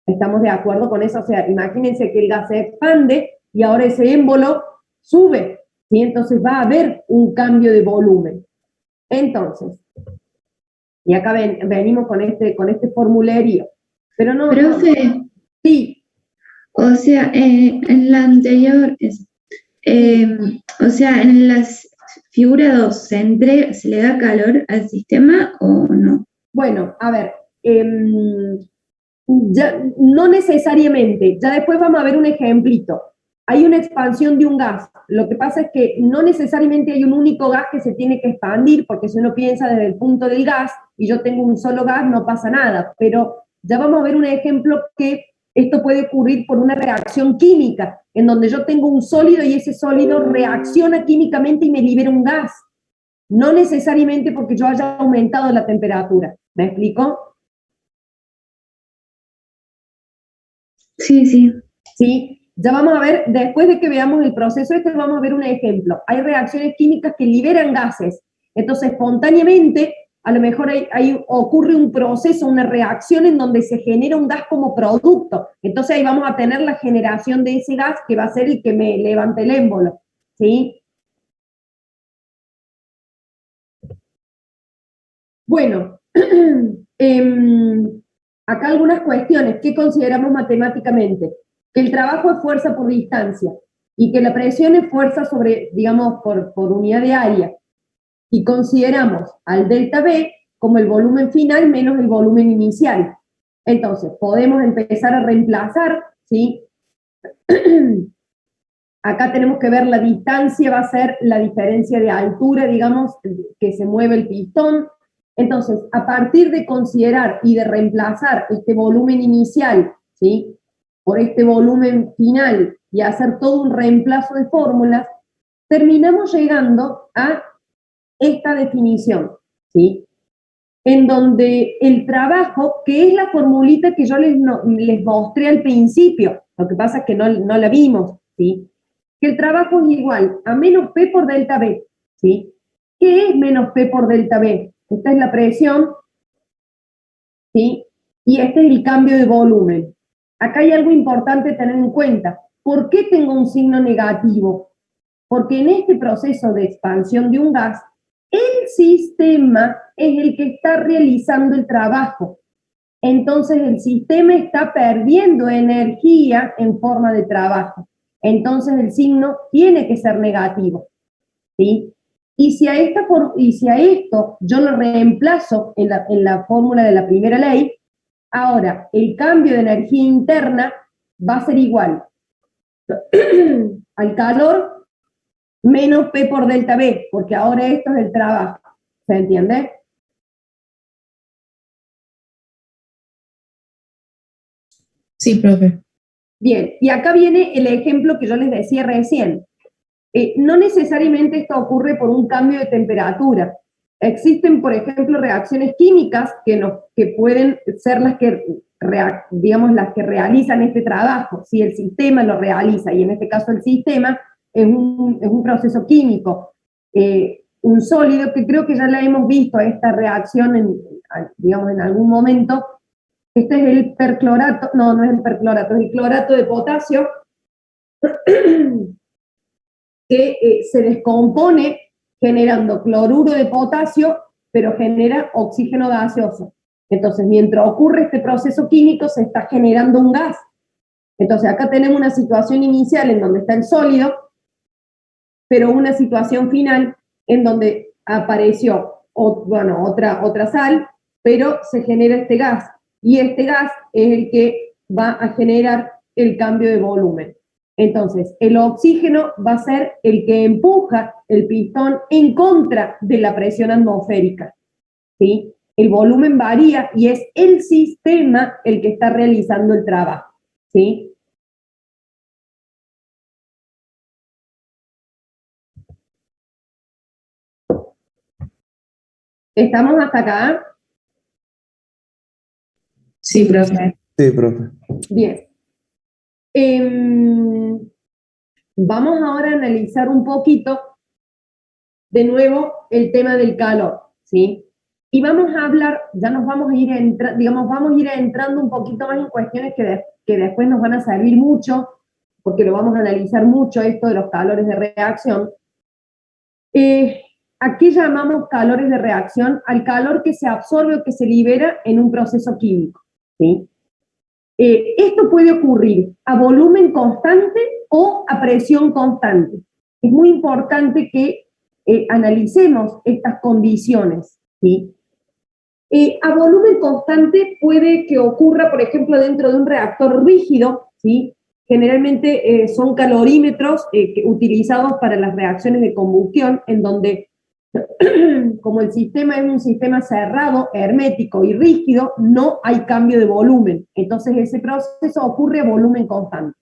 ¿Estamos de acuerdo con eso? O sea, imagínense que el gas se expande y ahora ese émbolo sube, ¿sí? Entonces va a haber un cambio de volumen. Entonces, y acá venimos con este formulerio. Pero no... Profe, sí. O sea, en la anterior O sea, en las figura 2, ¿se le da calor al sistema o no? Bueno, a ver, no necesariamente, ya después vamos a ver un ejemplito. Hay una expansión de un gas. Lo que pasa es que no necesariamente hay un único gas que se tiene que expandir, porque si uno piensa desde el punto del gas y yo tengo un solo gas, no pasa nada. Pero ya vamos a ver un ejemplo que esto puede ocurrir por una reacción química, en donde yo tengo un sólido y ese sólido reacciona químicamente y me libera un gas. No necesariamente porque yo haya aumentado la temperatura. ¿Me explico? Sí, sí. ¿Sí? Ya vamos a ver, después de que veamos el proceso este, vamos a ver un ejemplo. Hay reacciones químicas que liberan gases. Entonces, espontáneamente, a lo mejor ocurre un proceso, una reacción en donde se genera un gas como producto. Entonces, ahí vamos a tener la generación de ese gas que va a ser el que me levante el émbolo. ¿Sí? Bueno, acá algunas cuestiones. ¿Qué consideramos matemáticamente? Que el trabajo es fuerza por distancia y que la presión es fuerza sobre, digamos, por unidad de área. Y consideramos al delta B como el volumen final menos el volumen inicial. Entonces, podemos empezar a reemplazar, ¿sí? Acá tenemos que ver la distancia, va a ser la diferencia de altura, digamos, que se mueve el pistón. Entonces, a partir de considerar y de reemplazar este volumen inicial, ¿sí?, por este volumen final y hacer todo un reemplazo de fórmulas, terminamos llegando a esta definición, ¿sí?, en donde el trabajo, que es la formulita que yo les mostré al principio, lo que pasa es que no la vimos, ¿sí?, que el trabajo es igual a menos P por delta B, ¿sí? ¿Qué es menos P por delta B? Esta es la presión, ¿sí? Y este es el cambio de volumen. Acá hay algo importante tener en cuenta. ¿Por qué tengo un signo negativo? Porque en este proceso de expansión de un gas, el sistema es el que está realizando el trabajo. Entonces el sistema está perdiendo energía en forma de trabajo. Entonces el signo tiene que ser negativo, ¿sí? Y si a esto yo lo reemplazo en la fórmula de la primera ley, ahora el cambio de energía interna va a ser igual al calor menos P por delta B, porque ahora esto es el trabajo. ¿Se entiende? Sí, profe. Bien, y acá viene el ejemplo que yo les decía recién. No necesariamente esto ocurre por un cambio de temperatura. Existen, por ejemplo, reacciones químicas que pueden ser las que, digamos, las que realizan este trabajo, si el sistema lo realiza, y en este caso el sistema es un proceso químico. Un sólido, que creo que ya la hemos visto, esta reacción, digamos, en algún momento. Este es el perclorato, no es el perclorato, es el clorato de potasio, que se descompone generando cloruro de potasio, pero genera oxígeno gaseoso. Entonces, mientras ocurre este proceso químico, se está generando un gas. Entonces, acá tenemos una situación inicial en donde está el sólido, pero una situación final en donde apareció otra sal, pero se genera este gas. Y este gas es el que va a generar el cambio de volumen. Entonces, el oxígeno va a ser el que empuja el pistón en contra de la presión atmosférica, ¿sí? El volumen varía y es el sistema el que está realizando el trabajo, ¿sí? ¿Estamos hasta acá? Sí, profe. Sí, profe. Bien. Vamos ahora a analizar un poquito de nuevo el tema del calor, ¿sí? Y vamos a hablar, ya nos vamos a ir entrando un poquito más en cuestiones que después nos van a servir mucho, porque lo vamos a analizar mucho, esto de los calores de reacción. ¿A qué llamamos calores de reacción? Al calor que se absorbe o que se libera en un proceso químico, ¿sí? Esto puede ocurrir a volumen constante o a presión constante. es muy importante que analicemos estas condiciones, ¿sí? A volumen constante puede que ocurra, por ejemplo, dentro de un reactor rígido, ¿sí? Generalmente son calorímetros utilizados para las reacciones de combustión, en donde, como el sistema es un sistema cerrado, hermético y rígido, no hay cambio de volumen. Entonces ese proceso ocurre a volumen constante.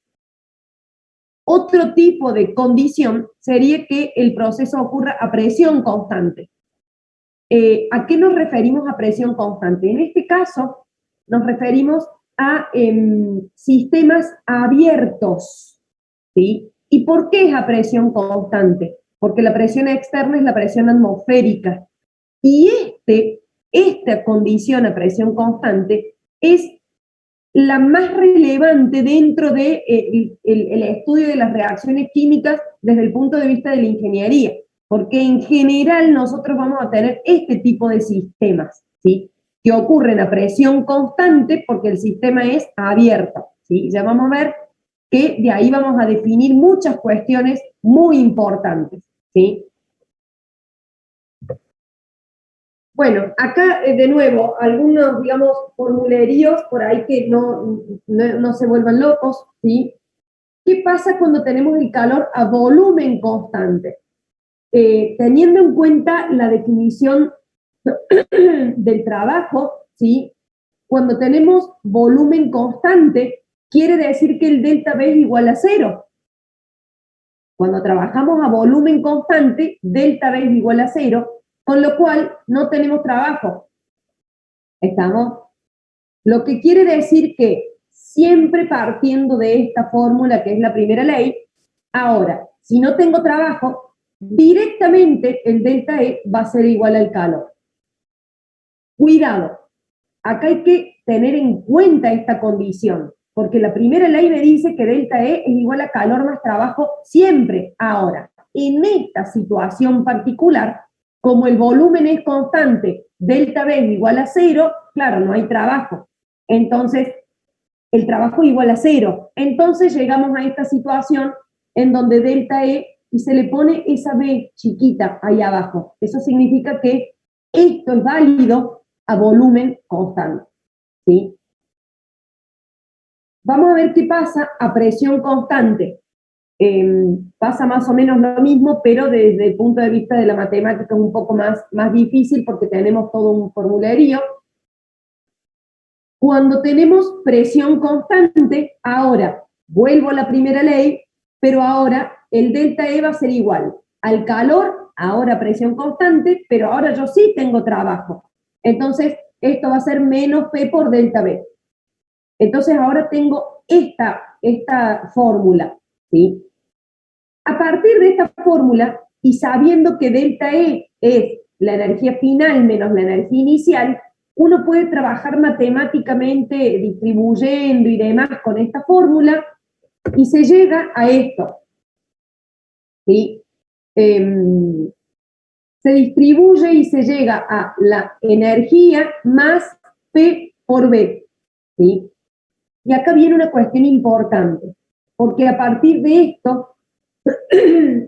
Otro tipo de condición sería que el proceso ocurra a presión constante. ¿A qué nos referimos a presión constante? En este caso, nos referimos a sistemas abiertos, ¿sí? ¿Y por qué es a presión constante? Porque la presión externa es la presión atmosférica. Y esta condición a presión constante es la más relevante dentro del el estudio de las reacciones químicas desde el punto de vista de la ingeniería, porque en general nosotros vamos a tener este tipo de sistemas, ¿sí? Que ocurren a presión constante porque el sistema es abierto, ¿sí? Ya vamos a ver que de ahí vamos a definir muchas cuestiones muy importantes, ¿sí? Bueno, acá de nuevo, algunos, digamos, formuleríos por ahí que no se vuelvan locos, ¿sí? ¿Qué pasa cuando tenemos el calor a volumen constante? Teniendo en cuenta la definición del trabajo, ¿sí? Cuando tenemos volumen constante, quiere decir que el delta B es igual a 0. Cuando trabajamos a volumen constante, delta B es igual a 0, con lo cual no tenemos trabajo. ¿Estamos? Lo que quiere decir que siempre partiendo de esta fórmula, que es la primera ley, ahora, si no tengo trabajo, directamente el delta E va a ser igual al calor. Cuidado, acá hay que tener en cuenta esta condición, porque la primera ley me dice que delta E es igual a calor más trabajo siempre. Ahora, en esta situación particular, como el volumen es constante, delta B es igual a 0, claro, no hay trabajo. Entonces, el trabajo es igual a 0. Entonces llegamos a esta situación en donde delta E y se le pone esa B chiquita ahí abajo. Eso significa que esto es válido a volumen constante, ¿sí? Vamos a ver qué pasa a presión constante. Pasa más o menos lo mismo, pero desde el punto de vista de la matemática es un poco más difícil porque tenemos todo un formulario. Cuando tenemos presión constante, ahora vuelvo a la primera ley, pero ahora el delta E va a ser igual al calor, ahora presión constante, pero ahora yo sí tengo trabajo. Entonces, esto va a ser menos P por delta B. Entonces, ahora tengo esta fórmula, ¿sí? A partir de esta fórmula, y sabiendo que delta E es la energía final menos la energía inicial, uno puede trabajar matemáticamente distribuyendo y demás con esta fórmula y se llega a esto, ¿sí? Se distribuye y se llega a la energía más P por B, ¿sí? Y acá viene una cuestión importante, porque a partir de esto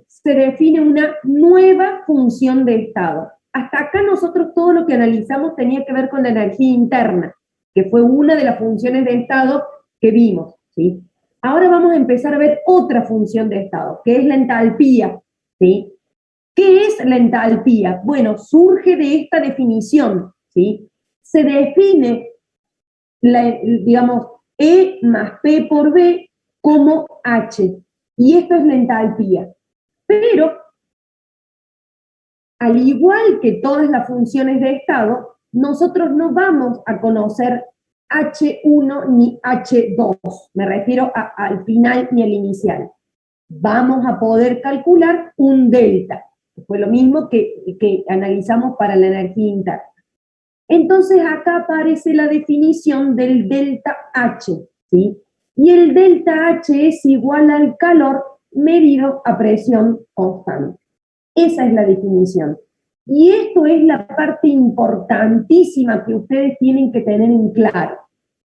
se define una nueva función de estado. Hasta acá nosotros todo lo que analizamos tenía que ver con la energía interna, que fue una de las funciones de estado que vimos, ¿sí? Ahora vamos a empezar a ver otra función de estado, que es la entalpía, ¿sí? ¿Qué es la entalpía? Bueno, surge de esta definición, ¿sí? Se define, digamos, E más P por B como H, y esto es la entalpía. Pero, al igual que todas las funciones de estado, nosotros no vamos a conocer H1 ni H2, me refiero al final ni al inicial. Vamos a poder calcular un delta, que fue lo mismo que analizamos para la energía interna. Entonces acá aparece la definición del delta H, ¿sí? Y el delta H es igual al calor medido a presión constante. Esa es la definición. Y esto es la parte importantísima que ustedes tienen que tener en claro.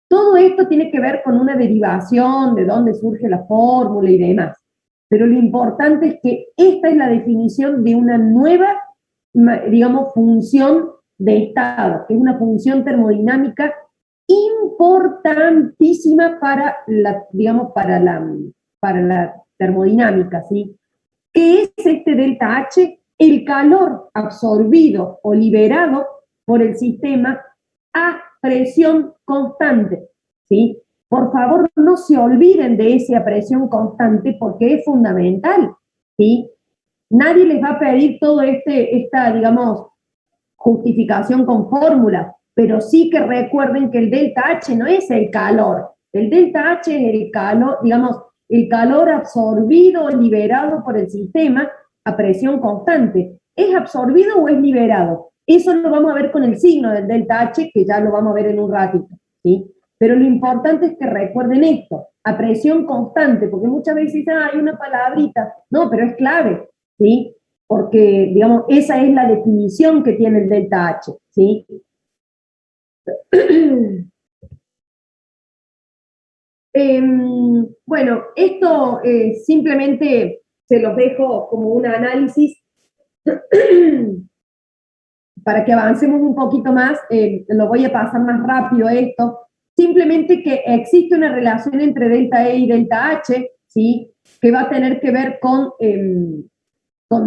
Todo esto tiene que ver con una derivación, de dónde surge la fórmula y demás. Pero lo importante es que esta es la definición de una nueva, digamos, función de estado, que es una función termodinámica importantísima para la, digamos, para la termodinámica, ¿sí? ¿Qué es este delta H? El calor absorbido o liberado por el sistema a presión constante, ¿sí? Por favor, no se olviden de esa presión constante porque es fundamental, ¿sí? Nadie les va a pedir todo esta, digamos, justificación con fórmulas, pero sí que recuerden que el delta H no es el calor. El delta H es el calor, digamos, el calor absorbido o liberado por el sistema a presión constante. ¿Es absorbido o es liberado? Eso lo vamos a ver con el signo del delta H, que ya lo vamos a ver en un ratito, ¿sí? Pero lo importante es que recuerden esto, a presión constante, porque muchas veces dicen, hay una palabrita, no, pero es clave, ¿sí? Porque, digamos, esa es la definición que tiene el delta H, ¿sí? Bueno, esto simplemente se los dejo como un análisis para que avancemos un poquito más, lo voy a pasar más rápido esto, simplemente que existe una relación entre delta E y delta H, ¿sí? Que va a tener que ver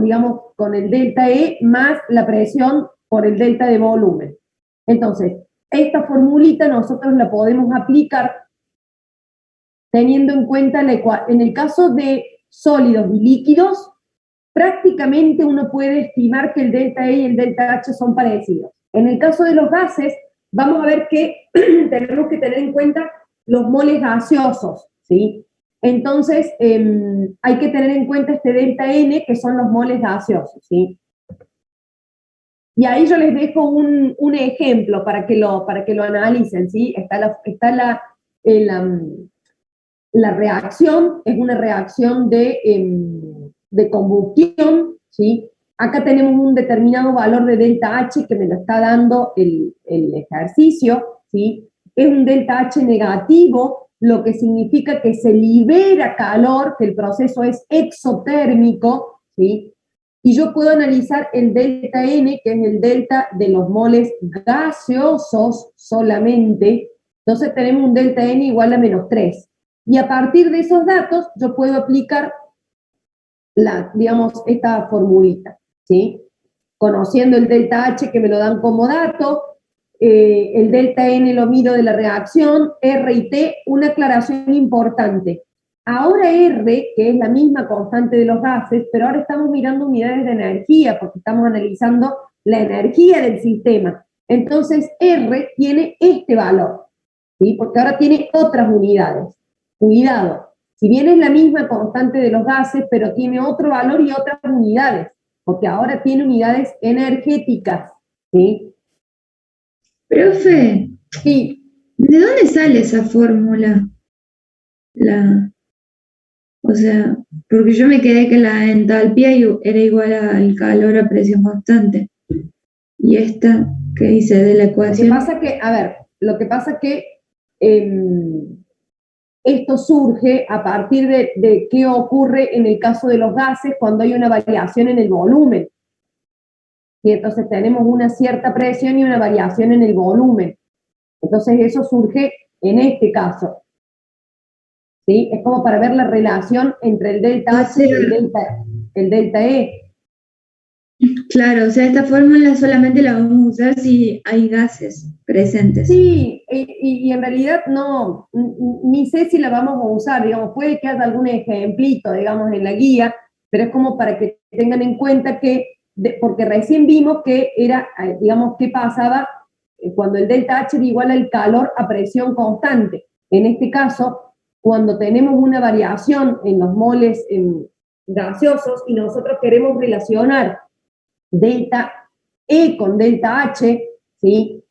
digamos, con el delta E más la presión por el delta de volumen. Entonces, esta formulita nosotros la podemos aplicar teniendo en cuenta en el caso de sólidos y líquidos, prácticamente uno puede estimar que el delta E y el delta H son parecidos. En el caso de los gases, vamos a ver que tenemos que tener en cuenta los moles gaseosos, ¿sí? Entonces, hay que tener en cuenta este delta N, que son los moles gaseosos, ¿sí? Y ahí yo les dejo un ejemplo para que lo analicen, ¿sí? Está la reacción, es una reacción de combustión, ¿sí? Acá tenemos un determinado valor de delta H que me lo está dando el ejercicio, ¿sí? Es un delta H negativo, lo que significa que se libera calor, que el proceso es exotérmico, ¿sí? Y yo puedo analizar el delta N, que es el delta de los moles gaseosos solamente. Entonces tenemos un delta N igual a -3. Y a partir de esos datos yo puedo aplicar digamos, esta formulita, ¿sí? Conociendo el delta H que me lo dan como dato, el delta N lo mido de la reacción, R y T, una aclaración importante. Ahora R, que es la misma constante de los gases, pero ahora estamos mirando unidades de energía, porque estamos analizando la energía del sistema. Entonces R tiene este valor, ¿sí? Porque ahora tiene otras unidades. Cuidado, si bien es la misma constante de los gases, pero tiene otro valor y otras unidades, porque ahora tiene unidades energéticas, ¿sí? Profe, Sí. ¿de dónde sale esa fórmula? O sea, porque yo me quedé que la entalpía era igual al calor a presión constante. Y esta, ¿qué dice de la ecuación? Lo que pasa que esto surge a partir de qué ocurre en el caso de los gases cuando hay una variación en el volumen. Y entonces tenemos una cierta presión y una variación en el volumen. Entonces eso surge en este caso, ¿sí? Es como para ver la relación entre el delta H y el delta E. Claro, o sea, esta fórmula solamente la vamos a usar si hay gases presentes. Sí, y en realidad no, ni sé si la vamos a usar, digamos, puede que haya algún ejemplito, digamos, en la guía, pero es como para que tengan en cuenta que, porque recién vimos que era, digamos, qué pasaba cuando el delta H era igual al calor a presión constante. En este caso, cuando tenemos una variación en los moles gaseosos y nosotros queremos relacionar delta E con delta H, ¿sí?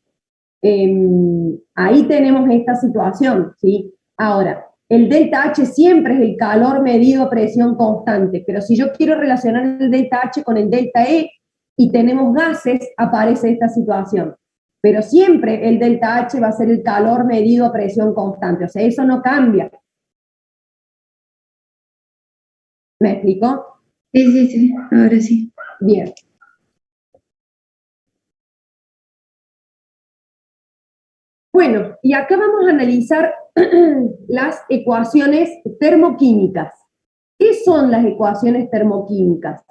Ahí tenemos esta situación, ¿sí? Ahora, el delta H siempre es el calor medido a presión constante, pero si yo quiero relacionar el delta H con el delta E y tenemos gases, aparece esta situación. Pero siempre el delta H va a ser el calor medido a presión constante, o sea, eso no cambia. ¿Me explico? Sí, ahora sí. Bien. Bueno, y acá vamos a analizar las ecuaciones termoquímicas. ¿Qué son las ecuaciones termoquímicas?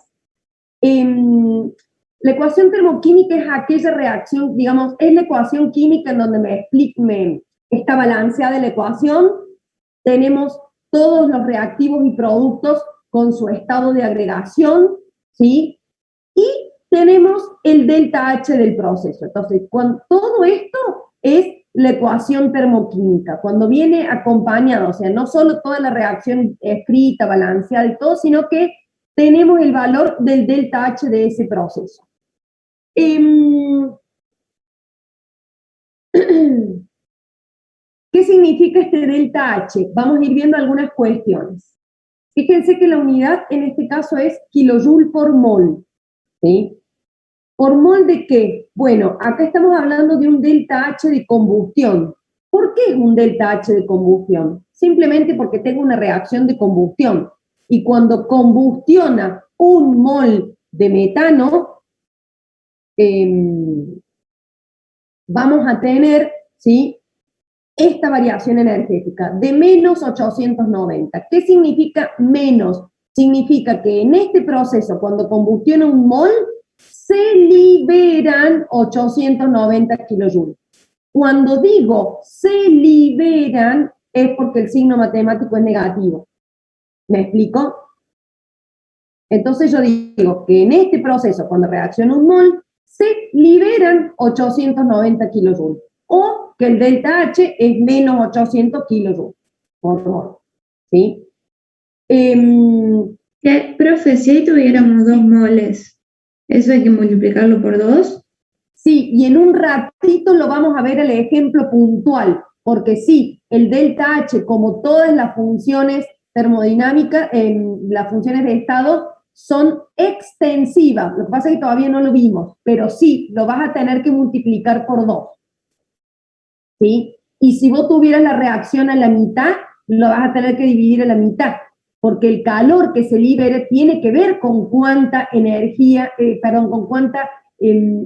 La ecuación termoquímica es aquella reacción, digamos, es la ecuación química en donde está balanceada la ecuación. Tenemos todos los reactivos y productos con su estado de agregación, ¿sí? Y tenemos el delta H del proceso. Entonces, todo esto es la ecuación termoquímica, cuando viene acompañado, o sea, no solo toda la reacción escrita, balanceada y todo, sino que tenemos el valor del delta H de ese proceso. ¿Qué significa este delta H? Vamos a ir viendo algunas cuestiones. Fíjense que la unidad en este caso es kilojoule por mol, ¿sí? ¿Por mol de qué? Bueno, acá estamos hablando de un delta H de combustión. ¿Por qué es un delta H de combustión? Simplemente porque tengo una reacción de combustión. Y cuando combustiona un mol de metano, vamos a tener, ¿sí?, esta variación energética de menos 890. ¿Qué significa menos? Significa que en este proceso, cuando combustiona un mol, se liberan 890 kilojoules. Cuando digo se liberan, es porque el signo matemático es negativo. ¿Me explico? Entonces yo digo que en este proceso, cuando reacciona un mol, se liberan 890 kilojoules. O que el delta H es menos 800 kilojoules por mol. ¿Sí? Profe, si ahí tuviéramos 2 moles, ¿eso hay que multiplicarlo por 2? Sí, y en un ratito lo vamos a ver el ejemplo puntual, porque sí, el delta H, como todas las funciones termodinámicas, las funciones de estado, son extensivas. Lo que pasa es que todavía no lo vimos, pero sí, lo vas a tener que multiplicar por 2. ¿Sí? Y si vos tuvieras la reacción a la mitad, lo vas a tener que dividir a la mitad, porque el calor que se libere tiene que ver con cuánta energía, con cuánta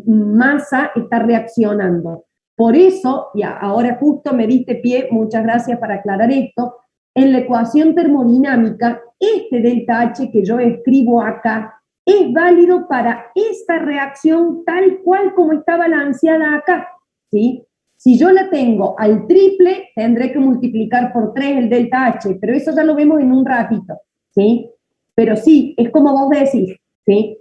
masa está reaccionando. Por eso, y ahora justo me diste pie, muchas gracias para aclarar esto, en la ecuación termodinámica, este delta H que yo escribo acá es válido para esta reacción tal cual como está balanceada acá, ¿sí? Si yo la tengo al triple, tendré que multiplicar por 3 el delta H, pero eso ya lo vemos en un ratito, ¿sí? Pero sí, es como vos decís, ¿sí?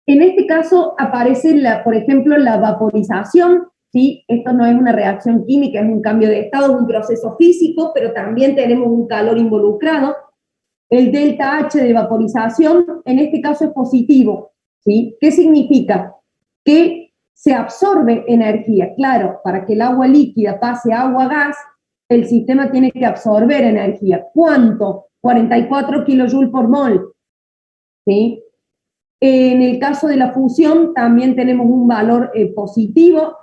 En este caso aparece, por ejemplo, la vaporización, ¿sí? Esto no es una reacción química, es un cambio de estado, es un proceso físico, pero también tenemos un calor involucrado. El delta H de vaporización, en este caso es positivo, ¿sí? ¿Qué significa? Que se absorbe energía. Claro, para que el agua líquida pase a agua-gas, el sistema tiene que absorber energía. ¿Cuánto? 44 kilojoules por mol, ¿sí? En el caso de la fusión también tenemos un valor positivo.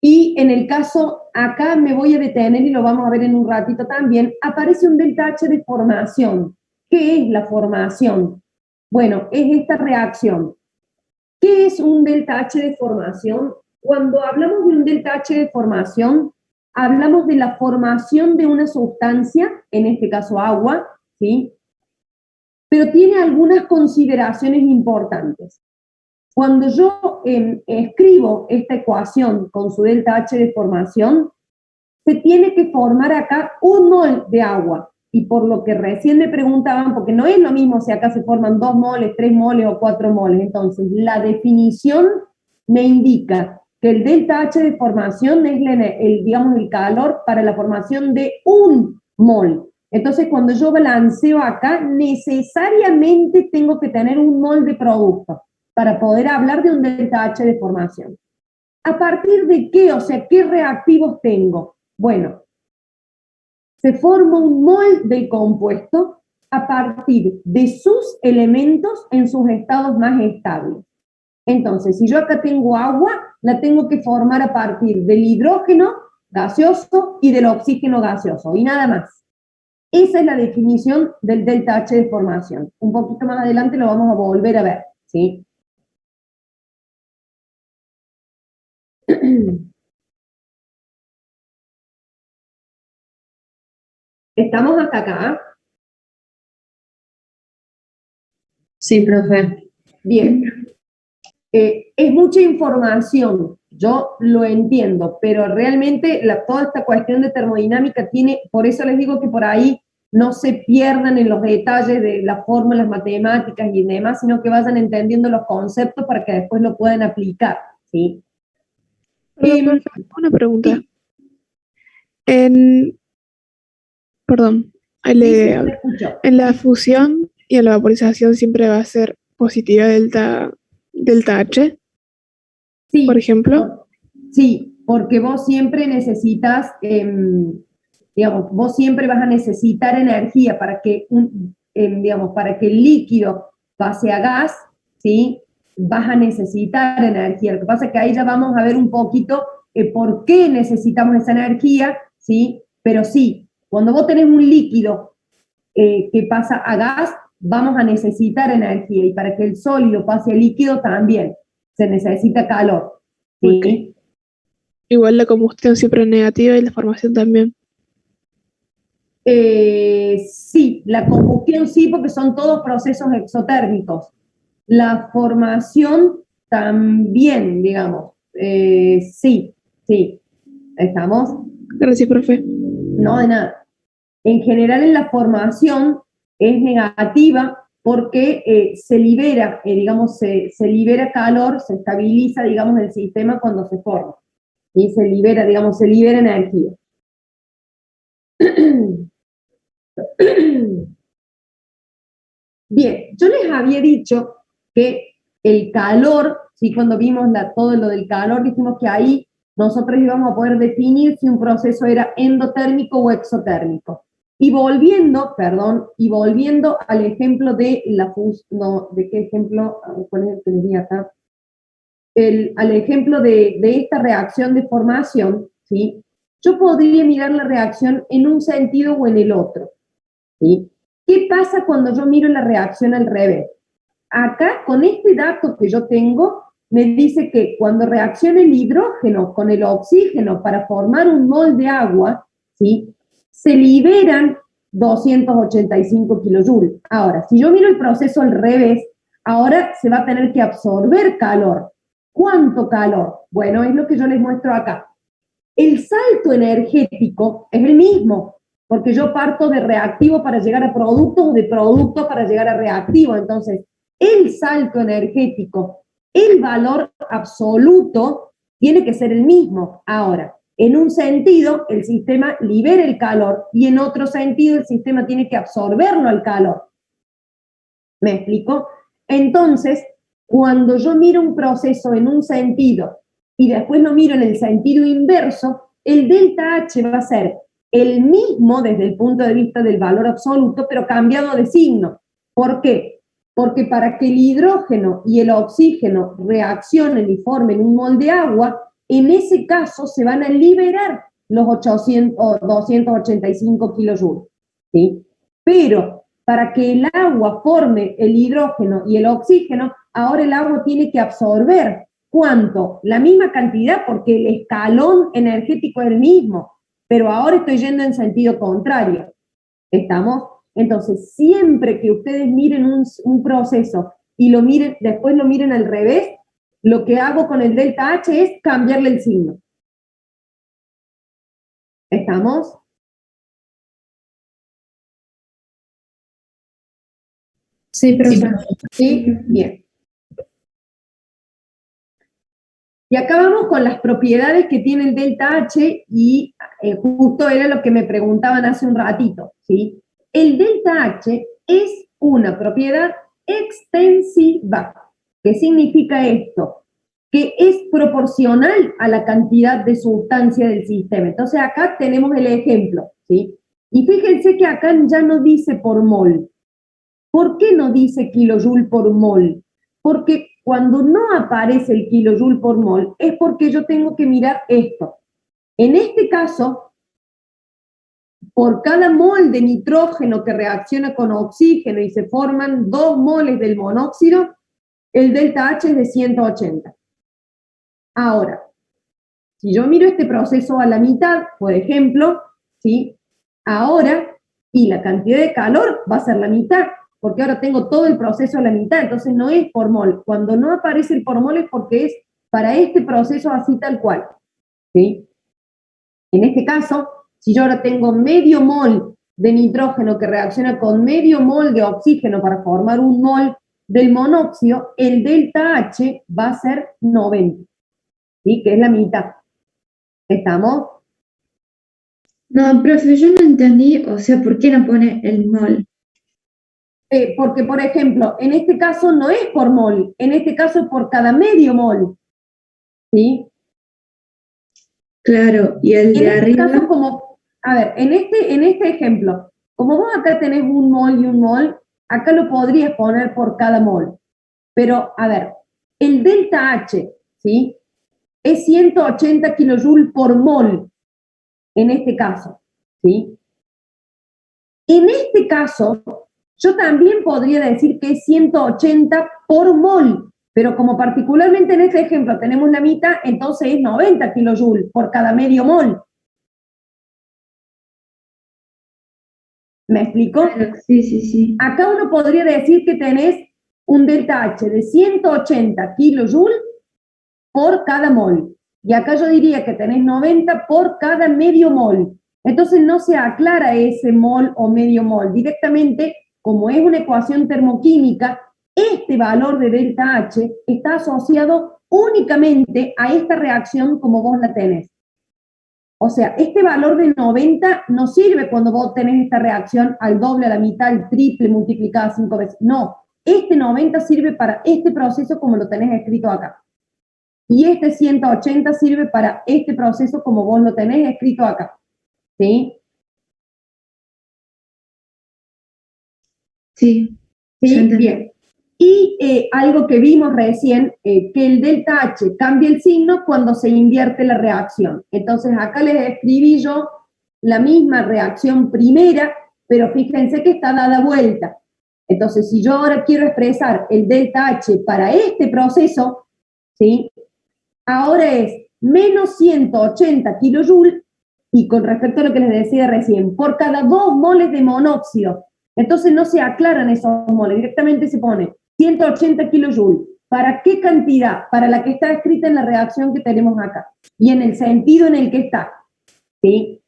Y en el caso, acá me voy a detener y lo vamos a ver en un ratito también, aparece un delta H de formación. ¿Qué es la formación? Bueno, es esta reacción. ¿Qué es un delta H de formación? Cuando hablamos de un delta H de formación, hablamos de la formación de una sustancia, en este caso agua, ¿sí? Pero tiene algunas consideraciones importantes. Cuando yo escribo esta ecuación con su delta H de formación, se tiene que formar acá un mol de agua. Y por lo que recién me preguntaban, porque no es lo mismo si acá se forman 2 moles, 3 moles o 4 moles. Entonces, la definición me indica que el delta H de formación es digamos, el calor para la formación de un mol. Entonces, cuando yo balanceo acá, necesariamente tengo que tener un mol de producto para poder hablar de un delta H de formación. ¿A partir de qué? O sea, ¿qué reactivos tengo? Bueno, se forma un mol del compuesto a partir de sus elementos en sus estados más estables. Entonces, si yo acá tengo agua, la tengo que formar a partir del hidrógeno gaseoso y del oxígeno gaseoso, y nada más. Esa es la definición del delta H de formación. Un poquito más adelante lo vamos a volver a ver, ¿sí? ¿Estamos hasta acá? Sí, profe. Bien. Es mucha información, yo lo entiendo, pero realmente toda esta cuestión de termodinámica tiene, por eso les digo que por ahí no se pierdan en los detalles de las fórmulas matemáticas y demás, sino que vayan entendiendo los conceptos para que después lo puedan aplicar, ¿sí? Profe, una pregunta. Sí. Perdón, Sí, no me escucho. en la fusión y en la vaporización siempre va a ser positiva delta H, Sí, por ejemplo. Sí, porque vos siempre necesitas, digamos, vos siempre vas a necesitar energía para que, digamos, para que el líquido pase a gas, ¿sí? Vas a necesitar energía. Lo que pasa es que ahí ya vamos a ver un poquito por qué necesitamos esa energía, ¿sí? Pero sí, cuando vos tenés un líquido que pasa a gas, vamos a necesitar energía. Y para que el sólido pase a líquido también se necesita calor, ¿sí? Okay. Igual la combustión siempre es negativa y la formación también. Sí, la combustión sí, porque son todos procesos exotérmicos. La formación también, digamos. Sí, sí. ¿Estamos? Gracias, profe. No, de nada. En general en la formación es negativa porque se libera, digamos, se libera calor, se estabiliza, digamos, el sistema cuando se forma. Y se libera, digamos, se libera energía. Bien, yo les había dicho que el calor, ¿sí? Cuando vimos todo lo del calor, dijimos que ahí nosotros íbamos a poder definir si un proceso era endotérmico o exotérmico. Y volviendo al ejemplo de la fusión, no, ¿de qué ejemplo? ¿Cuál es el que les di acá? Al ejemplo de esta reacción de formación, ¿sí? Yo podría mirar la reacción en un sentido o en el otro, ¿sí? ¿Qué pasa cuando yo miro la reacción al revés? Acá, con este dato que yo tengo, me dice que cuando reacciona el hidrógeno con el oxígeno para formar un mol de agua, ¿sí? Se liberan 285 kilojoules. Ahora, si yo miro el proceso al revés, ahora se va a tener que absorber calor. ¿Cuánto calor? Bueno, es lo que yo les muestro acá. El salto energético es el mismo, porque yo parto de reactivo para llegar a producto o de producto para llegar a reactivo. Entonces, el salto energético, el valor absoluto, tiene que ser el mismo. Ahora, en un sentido, el sistema libera el calor y en otro sentido, el sistema tiene que absorberlo al calor. ¿Me explico? Entonces, cuando yo miro un proceso en un sentido y después lo miro en el sentido inverso, el delta H va a ser el mismo desde el punto de vista del valor absoluto, pero cambiado de signo. ¿Por qué? Porque para que el hidrógeno y el oxígeno reaccionen y formen un mol de agua, en ese caso se van a liberar los 285 kilojoules, ¿sí? Pero para que el agua forme el hidrógeno y el oxígeno, ahora el agua tiene que absorber. ¿Cuánto? La misma cantidad, porque el escalón energético es el mismo, pero ahora estoy yendo en sentido contrario. ¿Estamos? Entonces, siempre que ustedes miren un proceso y después lo miren al revés, lo que hago con el delta H es cambiarle el signo. ¿Estamos? Sí, profe. Sí, bien. Y acá vamos con las propiedades que tiene el delta H y justo era lo que me preguntaban hace un ratito, ¿sí? El delta H es una propiedad extensiva. ¿Qué significa esto? Que es proporcional a la cantidad de sustancia del sistema. Entonces acá tenemos el ejemplo, ¿sí? Y fíjense que acá ya no dice por mol. ¿Por qué no dice kilojoule por mol? Porque cuando no aparece el kilojoule por mol es porque yo tengo que mirar esto. En este caso, por cada mol de nitrógeno que reacciona con oxígeno y se forman 2 moles del monóxido, el delta H es de 180. Ahora, si yo miro este proceso a la mitad, por ejemplo, ¿sí? Ahora, y la cantidad de calor va a ser la mitad, porque ahora tengo todo el proceso a la mitad, entonces no es por mol. Cuando no aparece el por mol es porque es para este proceso así tal cual, ¿sí? En este caso, si yo ahora tengo medio mol de nitrógeno que reacciona con medio mol de oxígeno para formar un mol del monóxido, el delta H va a ser 90, ¿sí? Que es la mitad. ¿Estamos? No, profe, yo no entendí, o sea, ¿por qué no pone el mol? Porque, por ejemplo, en este caso no es por mol, en este caso es por cada medio mol, ¿sí? Claro, y el En de este arriba, caso, como, a ver, en este ejemplo, como vos acá tenés un mol y un mol, acá lo podrías poner por cada mol. Pero, a ver, el delta H, ¿sí? Es 180 kilojoules por mol, en este caso, ¿sí? En este caso, yo también podría decir que es 180 por mol, pero como particularmente en este ejemplo tenemos la mitad, entonces es 90 kilojoules por cada medio mol. ¿Me explico? claro, sí, sí, sí. Acá uno podría decir que tenés un delta H de 180 kilojoules por cada mol. Y acá yo diría que tenés 90 por cada medio mol. Entonces no se aclara ese mol o medio mol. Directamente, como es una ecuación termoquímica, este valor de delta H está asociado únicamente a esta reacción como vos la tenés. O sea, este valor de 90 no sirve cuando vos tenés esta reacción al doble, a la mitad, al triple, multiplicada 5 veces. No, este 90 sirve para este proceso como lo tenés escrito acá. Y este 180 sirve para este proceso como vos lo tenés escrito acá. ¿Sí? Sí, ya ¿Sí? entendí. Bien. Y algo que vimos recién, que el delta H cambia el signo cuando se invierte la reacción. Entonces acá les escribí yo la misma reacción primera, pero fíjense que está dada vuelta. Entonces, si yo ahora quiero expresar el delta H para este proceso, ¿sí? Ahora es menos 180 kilojoules, y con respecto a lo que les decía recién, por cada 2 moles de monóxido. Entonces no se aclaran esos moles, directamente se pone 180 kilojoules. ¿Para qué cantidad? Para la que está escrita en la reacción que tenemos acá y en el sentido en el que está, ¿sí?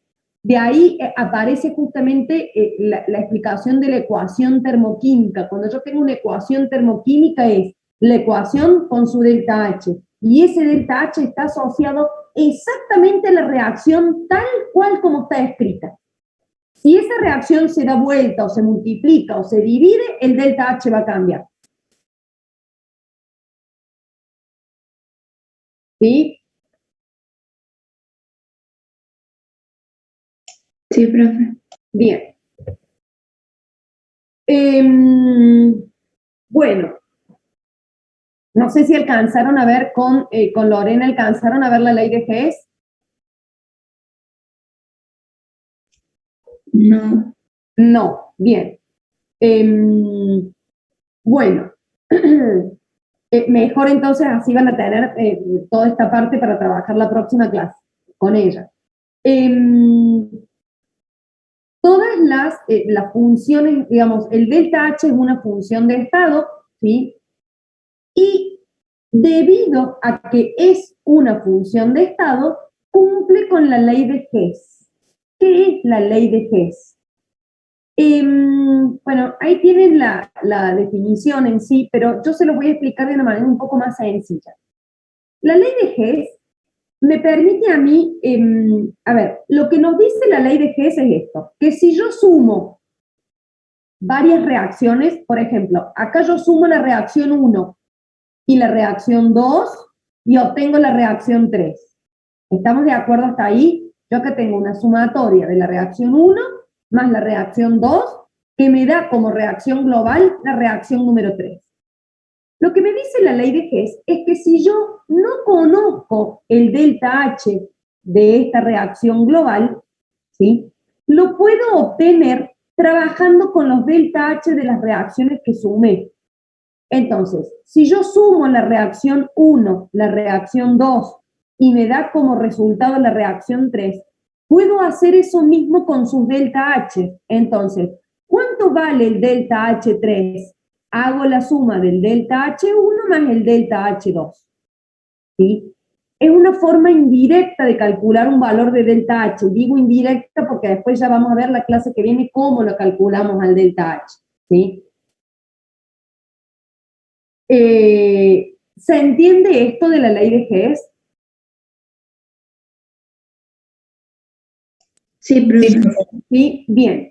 De ahí aparece justamente la explicación de la ecuación termoquímica. Cuando yo tengo una ecuación termoquímica es la ecuación con su delta H. Y ese delta H está asociado exactamente a la reacción tal cual como está escrita. Si esa reacción se da vuelta o se multiplica o se divide, el delta H va a cambiar. ¿Sí? Sí, profe. Bien. Bueno, no sé si alcanzaron a ver con Lorena, alcanzaron a ver la ley de Hess. No, No, bien. Bueno, mejor entonces así van a tener toda esta parte para trabajar la próxima clase con ella. Todas las funciones, digamos, el delta H es una función de estado, ¿sí? Y debido a que es una función de estado, cumple con la ley de Hess. ¿Qué es la ley de Hess? Bueno, ahí tienen la definición en sí, pero yo se los voy a explicar de una manera un poco más sencilla. La ley de Hess me permite a mí, a ver, lo que nos dice la ley de Hess es esto, que si yo sumo varias reacciones, por ejemplo, acá yo sumo la reacción 1 y la reacción 2 y obtengo la reacción 3. ¿Estamos de acuerdo hasta ahí? Yo acá tengo una sumatoria de la reacción 1 más la reacción 2 que me da como reacción global la reacción número 3. Lo que me dice la ley de Hess es que si yo no conozco el delta H de esta reacción global, ¿sí? lo puedo obtener trabajando con los delta H de las reacciones que sumé. Entonces, si yo sumo la reacción 1, la reacción 2 y me da como resultado la reacción 3, puedo hacer eso mismo con sus delta H. Entonces, ¿cuánto vale el delta H3? Hago la suma del delta H1 más el delta H2. ¿Sí? Es una forma indirecta de calcular un valor de delta H. Digo indirecta porque después ya vamos a ver la clase que viene cómo lo calculamos al delta H. ¿Sí? ¿Se entiende esto de la ley de Hess? Sí, profe. Sí, bien.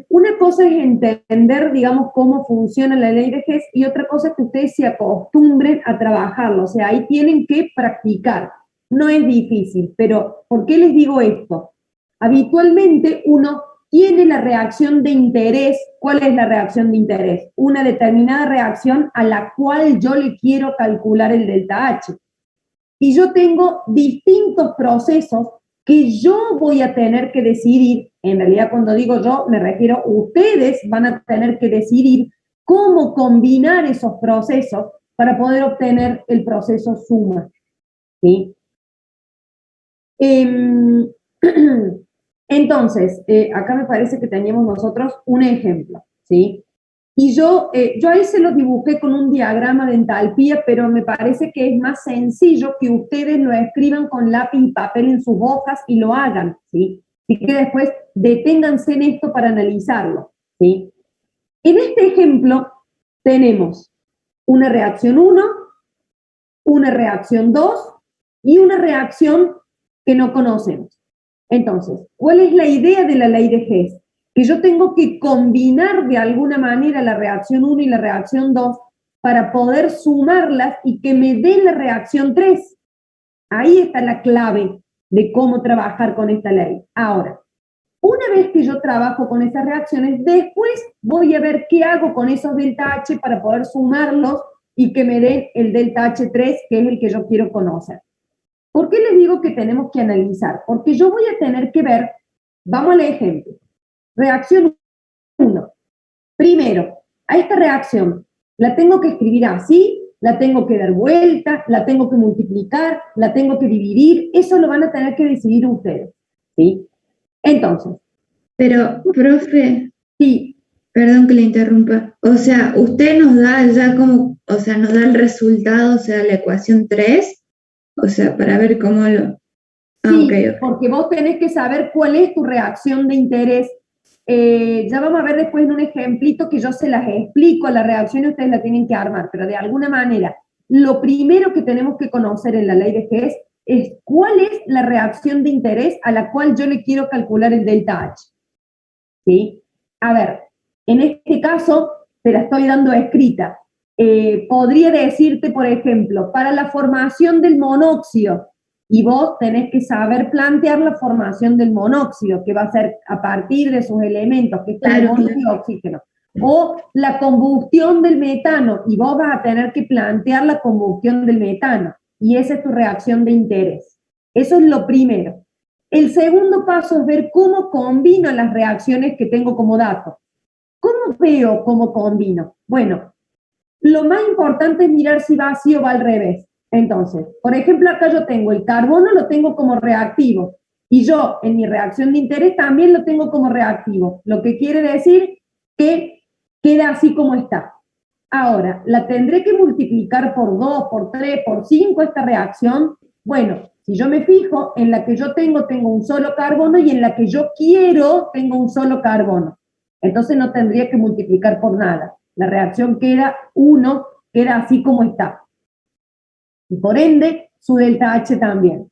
Una cosa es entender, digamos, cómo funciona la ley de Hess y otra cosa es que ustedes se acostumbren a trabajarlo. O sea, ahí tienen que practicar. No es difícil, pero ¿por qué les digo esto? Habitualmente uno tiene la reacción de interés. ¿Cuál es la reacción de interés? Una determinada reacción a la cual yo le quiero calcular el delta H. Y yo tengo distintos procesos que yo voy a tener que decidir. En realidad, cuando digo yo, me refiero, ustedes van a tener que decidir cómo combinar esos procesos para poder obtener el proceso suma. ¿Sí? Entonces, acá me parece que teníamos nosotros un ejemplo, ¿sí? Y yo ahí se lo dibujé con un diagrama de entalpía, pero me parece que es más sencillo que ustedes lo escriban con lápiz y papel en sus hojas y lo hagan, ¿sí? Y que después deténganse en esto para analizarlo, ¿sí? En este ejemplo tenemos una reacción 1, una reacción 2 y una reacción que no conocemos. Entonces, ¿cuál es la idea de la ley de Hess? Que yo tengo que combinar de alguna manera la reacción 1 y la reacción 2 para poder sumarlas y que me dé la reacción 3. Ahí está la clave de cómo trabajar con esta ley. Ahora, una vez que yo trabajo con esas reacciones, después voy a ver qué hago con esos delta H para poder sumarlos y que me den el delta H3, que es el que yo quiero conocer. ¿Por qué les digo que tenemos que analizar? Porque yo voy a tener que ver, vamos al ejemplo, reacción 1. Primero, a esta reacción la tengo que escribir así, la tengo que dar vuelta, la tengo que multiplicar, la tengo que dividir, eso lo van a tener que decidir ustedes, ¿sí? Entonces. Pero, profe, Sí. Perdón que le interrumpa. O sea, usted nos da ya como, o sea, nos da el resultado, o sea, la ecuación 3, o sea, para ver cómo lo... Sí, okay. porque vos tenés que saber cuál es tu reacción de interés. Ya vamos a ver después en un ejemplito que yo se las explico, la reacción y ustedes la tienen que armar, pero de alguna manera, lo primero que tenemos que conocer en la ley de Hess es cuál es la reacción de interés a la cual yo le quiero calcular el delta H. ¿Sí? A ver, en este caso te la estoy dando escrita. Podría decirte, por ejemplo, para la formación del monóxido, y vos tenés que saber plantear la formación del monóxido, que va a ser a partir de sus elementos, que es carbono y oxígeno. O la combustión del metano, y vos vas a tener que plantear la combustión del metano, y esa es tu reacción de interés. Eso es lo primero. El segundo paso es ver cómo combino las reacciones que tengo como dato. ¿Cómo veo cómo combino? Bueno, lo más importante es mirar si va así o va al revés. Entonces, por ejemplo, acá yo tengo el carbono, lo tengo como reactivo, y yo en mi reacción de interés también lo tengo como reactivo, lo que quiere decir que queda así como está. Ahora, ¿la tendré que multiplicar por 2, por 3, por 5 esta reacción? Bueno, si yo me fijo, en la que yo tengo un solo carbono y en la que yo quiero tengo un solo carbono. Entonces no tendría que multiplicar por nada. La reacción queda 1, queda así como está. Y por ende, su delta H también.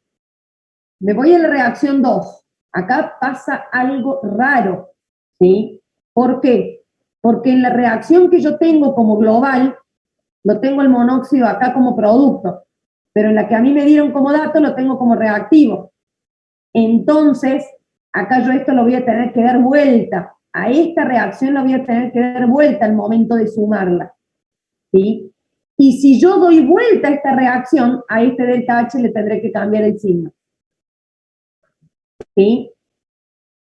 Me voy a la reacción 2. Acá pasa algo raro, ¿sí? ¿Por qué? Porque en la reacción que yo tengo como global, lo tengo el monóxido acá como producto, pero en la que a mí me dieron como dato lo tengo como reactivo. Entonces, acá yo esto lo voy a tener que dar vuelta. A esta reacción lo voy a tener que dar vuelta al momento de sumarla, ¿sí? Y si yo doy vuelta a esta reacción, a este delta H le tendré que cambiar el signo, ¿sí?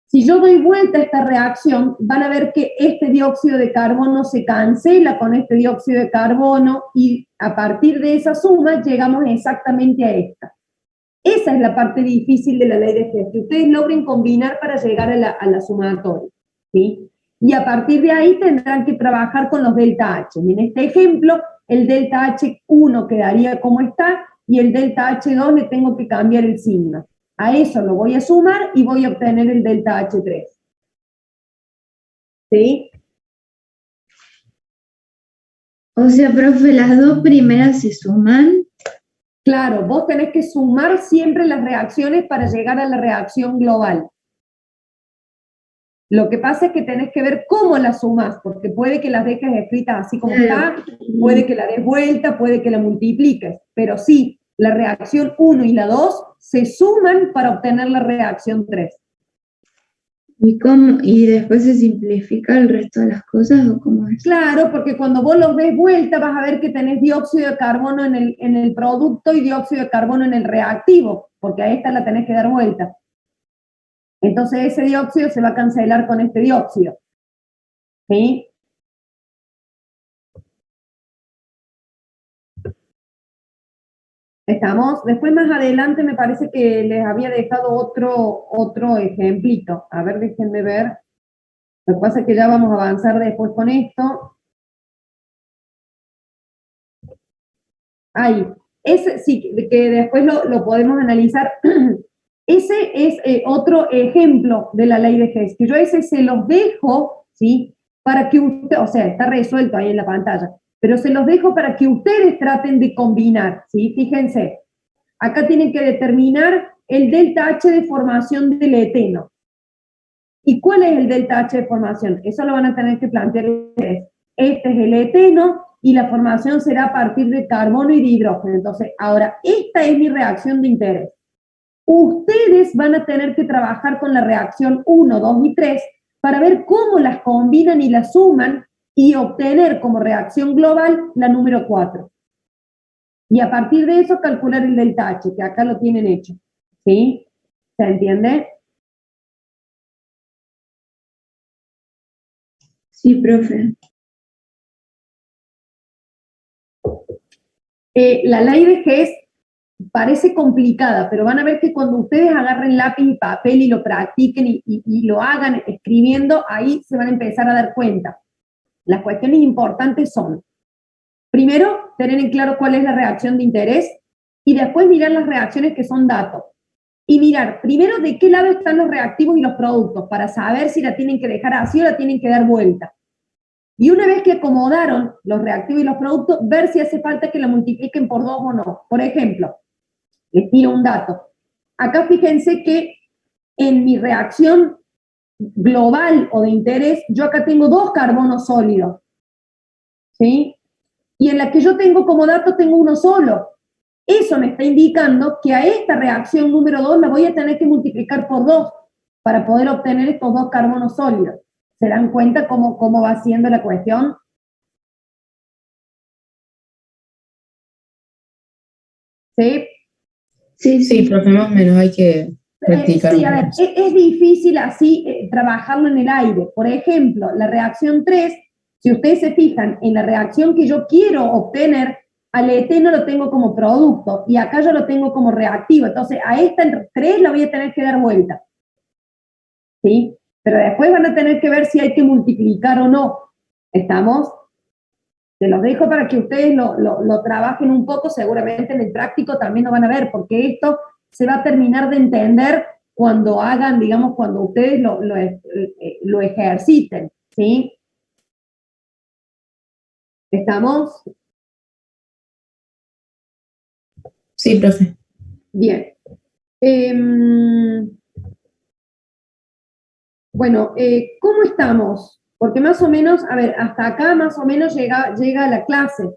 Si yo doy vuelta a esta reacción, van a ver que este dióxido de carbono se cancela con este dióxido de carbono y a partir de esa suma llegamos exactamente a esta. Esa es la parte difícil de la ley de Hess, que ustedes logren combinar para llegar a la sumatoria, ¿sí? Y a partir de ahí tendrán que trabajar con los delta H. En este ejemplo, el delta H1 quedaría como está y el delta H2 le tengo que cambiar el signo. A eso lo voy a sumar y voy a obtener el delta H3. ¿Sí? O sea, profe, las dos primeras se suman. Claro, vos tenés que sumar siempre las reacciones para llegar a la reacción global. Lo que pasa es que tenés que ver cómo las sumás, porque puede que las dejes escritas así como está, puede que la des vuelta, puede que la multipliques, pero sí, la reacción 1 y la 2 se suman para obtener la reacción 3. ¿Y cómo? ¿Y después se simplifica el resto de las cosas o cómo es? Claro, porque cuando vos los des vuelta vas a ver que tenés dióxido de carbono en el producto y dióxido de carbono en el reactivo, porque a esta la tenés que dar vuelta. Entonces ese dióxido se va a cancelar con este dióxido. ¿Sí? ¿Estamos? Después más adelante me parece que les había dejado otro ejemplito. A ver, déjenme ver. Lo que pasa es que ya vamos a avanzar después con esto. Ahí. Ese sí, que después lo podemos analizar. Ese es otro ejemplo de la ley de Hess, que yo ese se los dejo, ¿sí? Para que usted, o sea, está resuelto ahí en la pantalla, pero se los dejo para que ustedes traten de combinar, ¿sí? Fíjense, acá tienen que determinar el delta H de formación del eteno. ¿Y cuál es el delta H de formación? Eso lo van a tener que plantear ustedes. Este es el eteno y la formación será a partir de carbono y de hidrógeno. Entonces, ahora, esta es mi reacción de interés. Ustedes van a tener que trabajar con la reacción 1, 2 y 3 para ver cómo las combinan y las suman y obtener como reacción global la número 4. Y a partir de eso calcular el delta H, que acá lo tienen hecho. ¿Sí? ¿Se entiende? Sí, profe. La ley de Hess parece complicada, pero van a ver que cuando ustedes agarren lápiz y papel y lo practiquen y lo hagan escribiendo, ahí se van a empezar a dar cuenta. Las cuestiones importantes son, primero, tener en claro cuál es la reacción de interés y después mirar las reacciones que son datos. Y mirar, primero, de qué lado están los reactivos y los productos para saber si la tienen que dejar así o la tienen que dar vuelta. Y una vez que acomodaron los reactivos y los productos, ver si hace falta que la multipliquen por 2 o no. Por ejemplo, les tiro un dato. Acá fíjense que en mi reacción global o de interés, yo acá tengo 2 carbonos sólidos. ¿Sí? Y en la que yo tengo como dato tengo uno solo. Eso me está indicando que a esta reacción número 2 la voy a tener que multiplicar por 2 para poder obtener estos 2 carbonos sólidos. ¿Se dan cuenta cómo va siendo la cuestión? ¿Sí? Sí, profe, más o menos hay que practicar. Sí, a ver, es difícil así trabajarlo en el aire. Por ejemplo, la reacción 3, si ustedes se fijan, en la reacción que yo quiero obtener, al eteno lo tengo como producto y acá yo lo tengo como reactivo. Entonces, a esta 3 la voy a tener que dar vuelta. ¿Sí? Pero después van a tener que ver si hay que multiplicar o no. ¿Estamos? Se los dejo para que ustedes lo trabajen un poco, seguramente en el práctico también lo van a ver, porque esto se va a terminar de entender cuando hagan, digamos, cuando ustedes lo ejerciten, ¿sí? ¿Estamos? Sí, profe. Bien. Bueno, ¿cómo estamos? Porque más o menos, a ver, hasta acá más o menos llega la clase,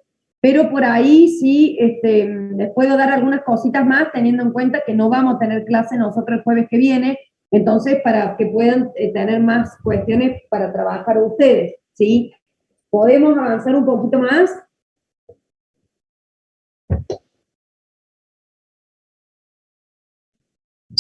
pero por ahí sí les puedo dar algunas cositas más, teniendo en cuenta que no vamos a tener clase nosotros el jueves que viene, entonces para que puedan tener más cuestiones para trabajar ustedes, ¿sí? ¿Podemos avanzar un poquito más?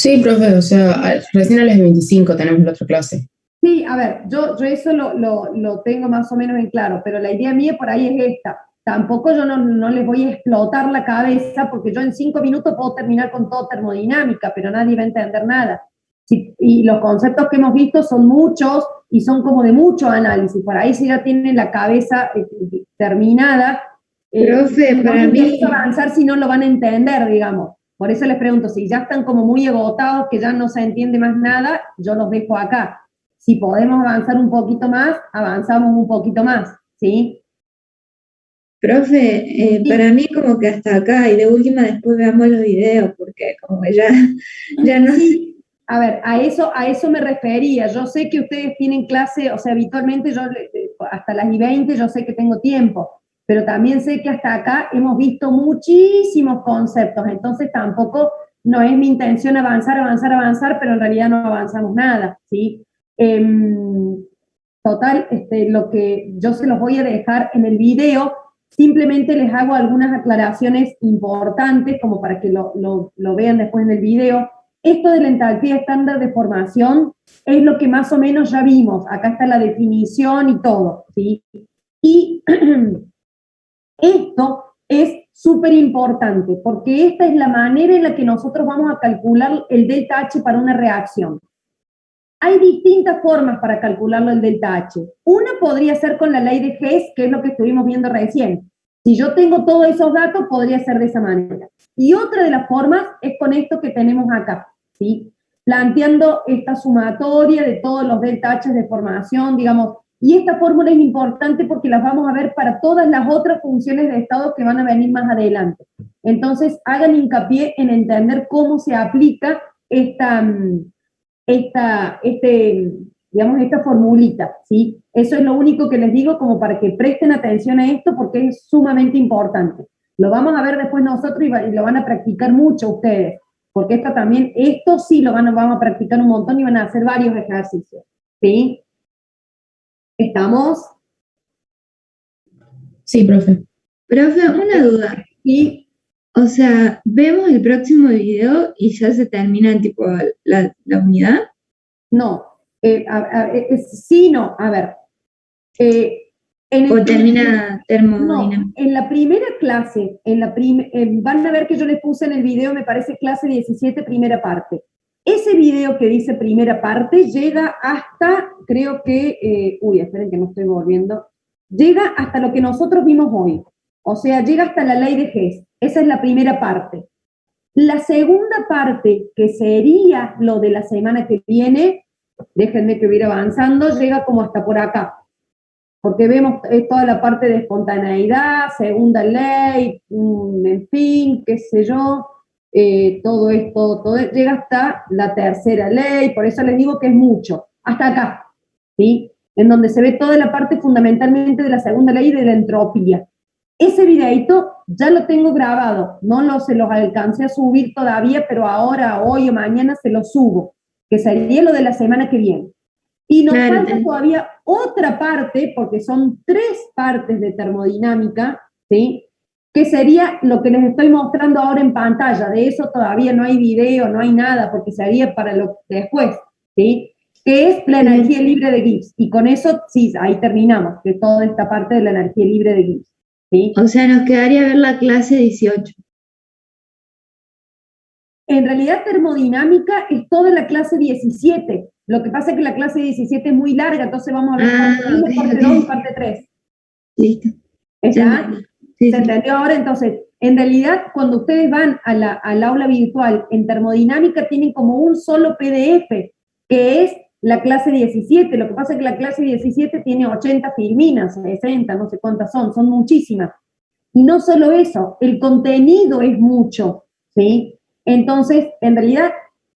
Sí, profe, o sea, recién a las 25 tenemos la otra clase. Sí, a ver, yo eso lo tengo más o menos en claro, pero la idea mía por ahí es esta. Tampoco yo no les voy a explotar la cabeza porque yo en 5 minutos puedo terminar con todo termodinámica, pero nadie va a entender nada. Sí, y los conceptos que hemos visto son muchos y son como de mucho análisis. Por ahí si ya tienen la cabeza terminada, Profe, no para les mí, interesa avanzar si no lo van a entender, digamos. Por eso les pregunto, si ya están como muy agotados, que ya no se entiende más nada, yo los dejo acá. Si podemos avanzar un poquito más, avanzamos un poquito más, ¿sí? profe, Sí. para mí como que hasta acá y de última después veamos los videos porque como que ya no sé. Sí, a ver, a eso me refería. Yo sé que ustedes tienen clase, o sea, habitualmente yo hasta las y 20 yo sé que tengo tiempo, pero también sé que hasta acá hemos visto muchísimos conceptos, entonces tampoco no es mi intención avanzar, pero en realidad no avanzamos nada, ¿sí? Total, lo que yo se los voy a dejar en el video, simplemente les hago algunas aclaraciones importantes como para que lo vean después en el video. Esto de la entalpía estándar de formación es lo que más o menos ya vimos. Acá está la definición y todo, ¿sí? Y esto es súper importante porque esta es la manera en la que nosotros vamos a calcular el delta H para una reacción. Hay distintas formas para calcularlo el delta H. Una podría ser con la ley de Hess, que es lo que estuvimos viendo recién. Si yo tengo todos esos datos, podría ser de esa manera. Y otra de las formas es con esto que tenemos acá, ¿sí? Planteando esta sumatoria de todos los delta H de formación, digamos, y esta fórmula es importante porque las vamos a ver para todas las otras funciones de estado que van a venir más adelante. Entonces, hagan hincapié en entender cómo se aplica esta formulita, ¿sí? Eso es lo único que les digo como para que presten atención a esto porque es sumamente importante. Lo vamos a ver después nosotros y lo van a practicar mucho ustedes, porque esto sí vamos a practicar un montón y van a hacer varios ejercicios, ¿sí? ¿Estamos? Sí, profe. Profe, una duda. Y O sea, vemos el próximo video y ya se termina tipo la unidad. no, sí, no, a ver. En O el termina No, termodinámica. en la primera clase, van a ver que yo les puse en el video, me parece clase 17, primera parte. Ese video que dice primera parte llega hasta, creo que, esperen que no estoy volviendo, llega hasta lo que nosotros vimos hoy. O sea, llega hasta la ley de Hess. Esa es la primera parte. La segunda parte, que sería lo de la semana que viene, déjenme que voy a ir avanzando, llega como hasta por acá porque vemos toda la parte de espontaneidad, segunda ley, en fin, qué sé yo, todo esto, llega hasta la tercera ley, por eso les digo que es mucho, hasta acá, ¿sí? En donde se ve toda la parte fundamentalmente de la segunda ley de la entropía. Ese videito ya lo tengo grabado, se los alcancé a subir todavía, pero ahora, hoy o mañana se lo subo, que sería lo de la semana que viene. Y nos Claro, falta todavía otra parte, porque son 3 partes de termodinámica, ¿sí? Que sería lo que les estoy mostrando ahora en pantalla. De eso todavía no hay video, no hay nada, porque sería para lo después, ¿sí? Que es la energía libre de Gibbs. Y con eso, sí, ahí terminamos, de toda esta parte de la energía libre de Gibbs, ¿sí? o sea, nos quedaría ver la clase 18. En realidad, termodinámica es toda la clase 17. Lo que pasa es que la clase 17 es muy larga, entonces vamos a ver parte 1, Ok, parte 2 y parte 3. listo. ¿Está? Sí, ¿Se sí. entendió ahora? Entonces, en realidad, cuando ustedes van al aula virtual en termodinámica, tienen como un solo PDF, que es la clase 17. Lo que pasa es que la clase 17 tiene 80 filminas, 60, no sé cuántas son muchísimas. Y no solo eso, el contenido es mucho, ¿sí? Entonces, en realidad,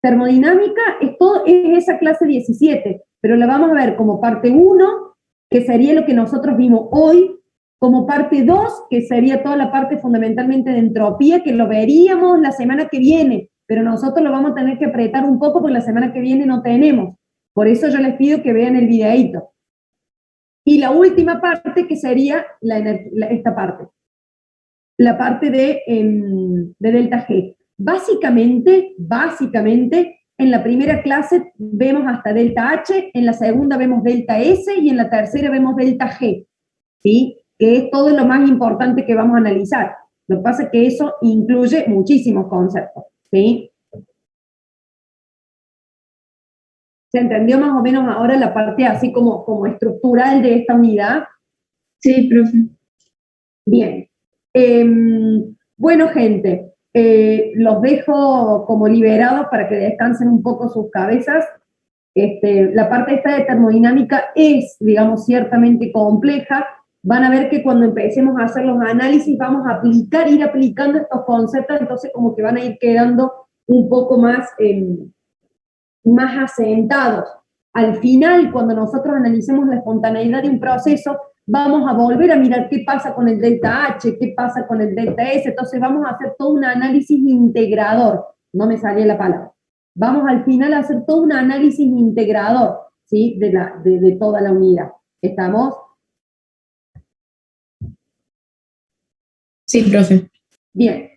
termodinámica es esa clase 17, pero la vamos a ver como parte 1, que sería lo que nosotros vimos hoy, como parte 2, que sería toda la parte fundamentalmente de entropía, que lo veríamos la semana que viene, pero nosotros lo vamos a tener que apretar un poco porque la semana que viene no tenemos. Por eso yo les pido que vean el videíto. Y la última parte, que sería esta parte, la parte de delta G. básicamente, en la primera clase vemos hasta delta H, en la segunda vemos delta S y en la tercera vemos delta G, ¿sí? Que es todo lo más importante que vamos a analizar. Lo que pasa es que eso incluye muchísimos conceptos, ¿sí? ¿Se entendió más o menos ahora la parte así como estructural de esta unidad? Sí, profe. Bien. Bueno, gente, los dejo como liberados para que descansen un poco sus cabezas. La parte esta de termodinámica es, digamos, ciertamente compleja. Van a ver que cuando empecemos a hacer los análisis vamos a ir aplicando estos conceptos, entonces como que van a ir quedando un poco más asentados. Al final, cuando nosotros analicemos la espontaneidad de un proceso, vamos a volver a mirar qué pasa con el delta H, qué pasa con el delta S, entonces vamos a hacer todo un análisis integrador, no me salía la palabra. Vamos al final a hacer todo un análisis integrador, ¿sí? de toda la unidad. ¿Estamos? Sí, profe. Bien.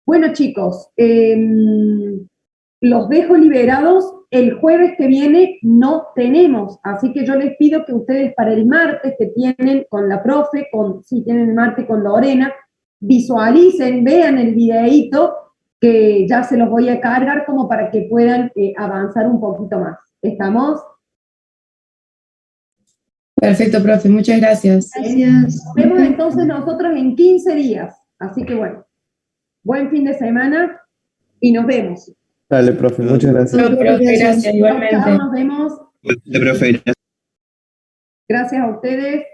Bueno, chicos, los dejo liberados. El jueves que viene no tenemos, así que yo les pido que ustedes para el martes que tienen con la profe, si tienen el martes con Lorena, visualicen, vean el videíto, que ya se los voy a cargar como para que puedan avanzar un poquito más. ¿Estamos? Perfecto, profe. Muchas gracias. Gracias. Nos vemos entonces nosotros en 15 días. Así que bueno, buen fin de semana y nos vemos. Dale, profe, muchas gracias. No, profe, gracias, igualmente. Chao, nos vemos. Profe, Gracias a ustedes.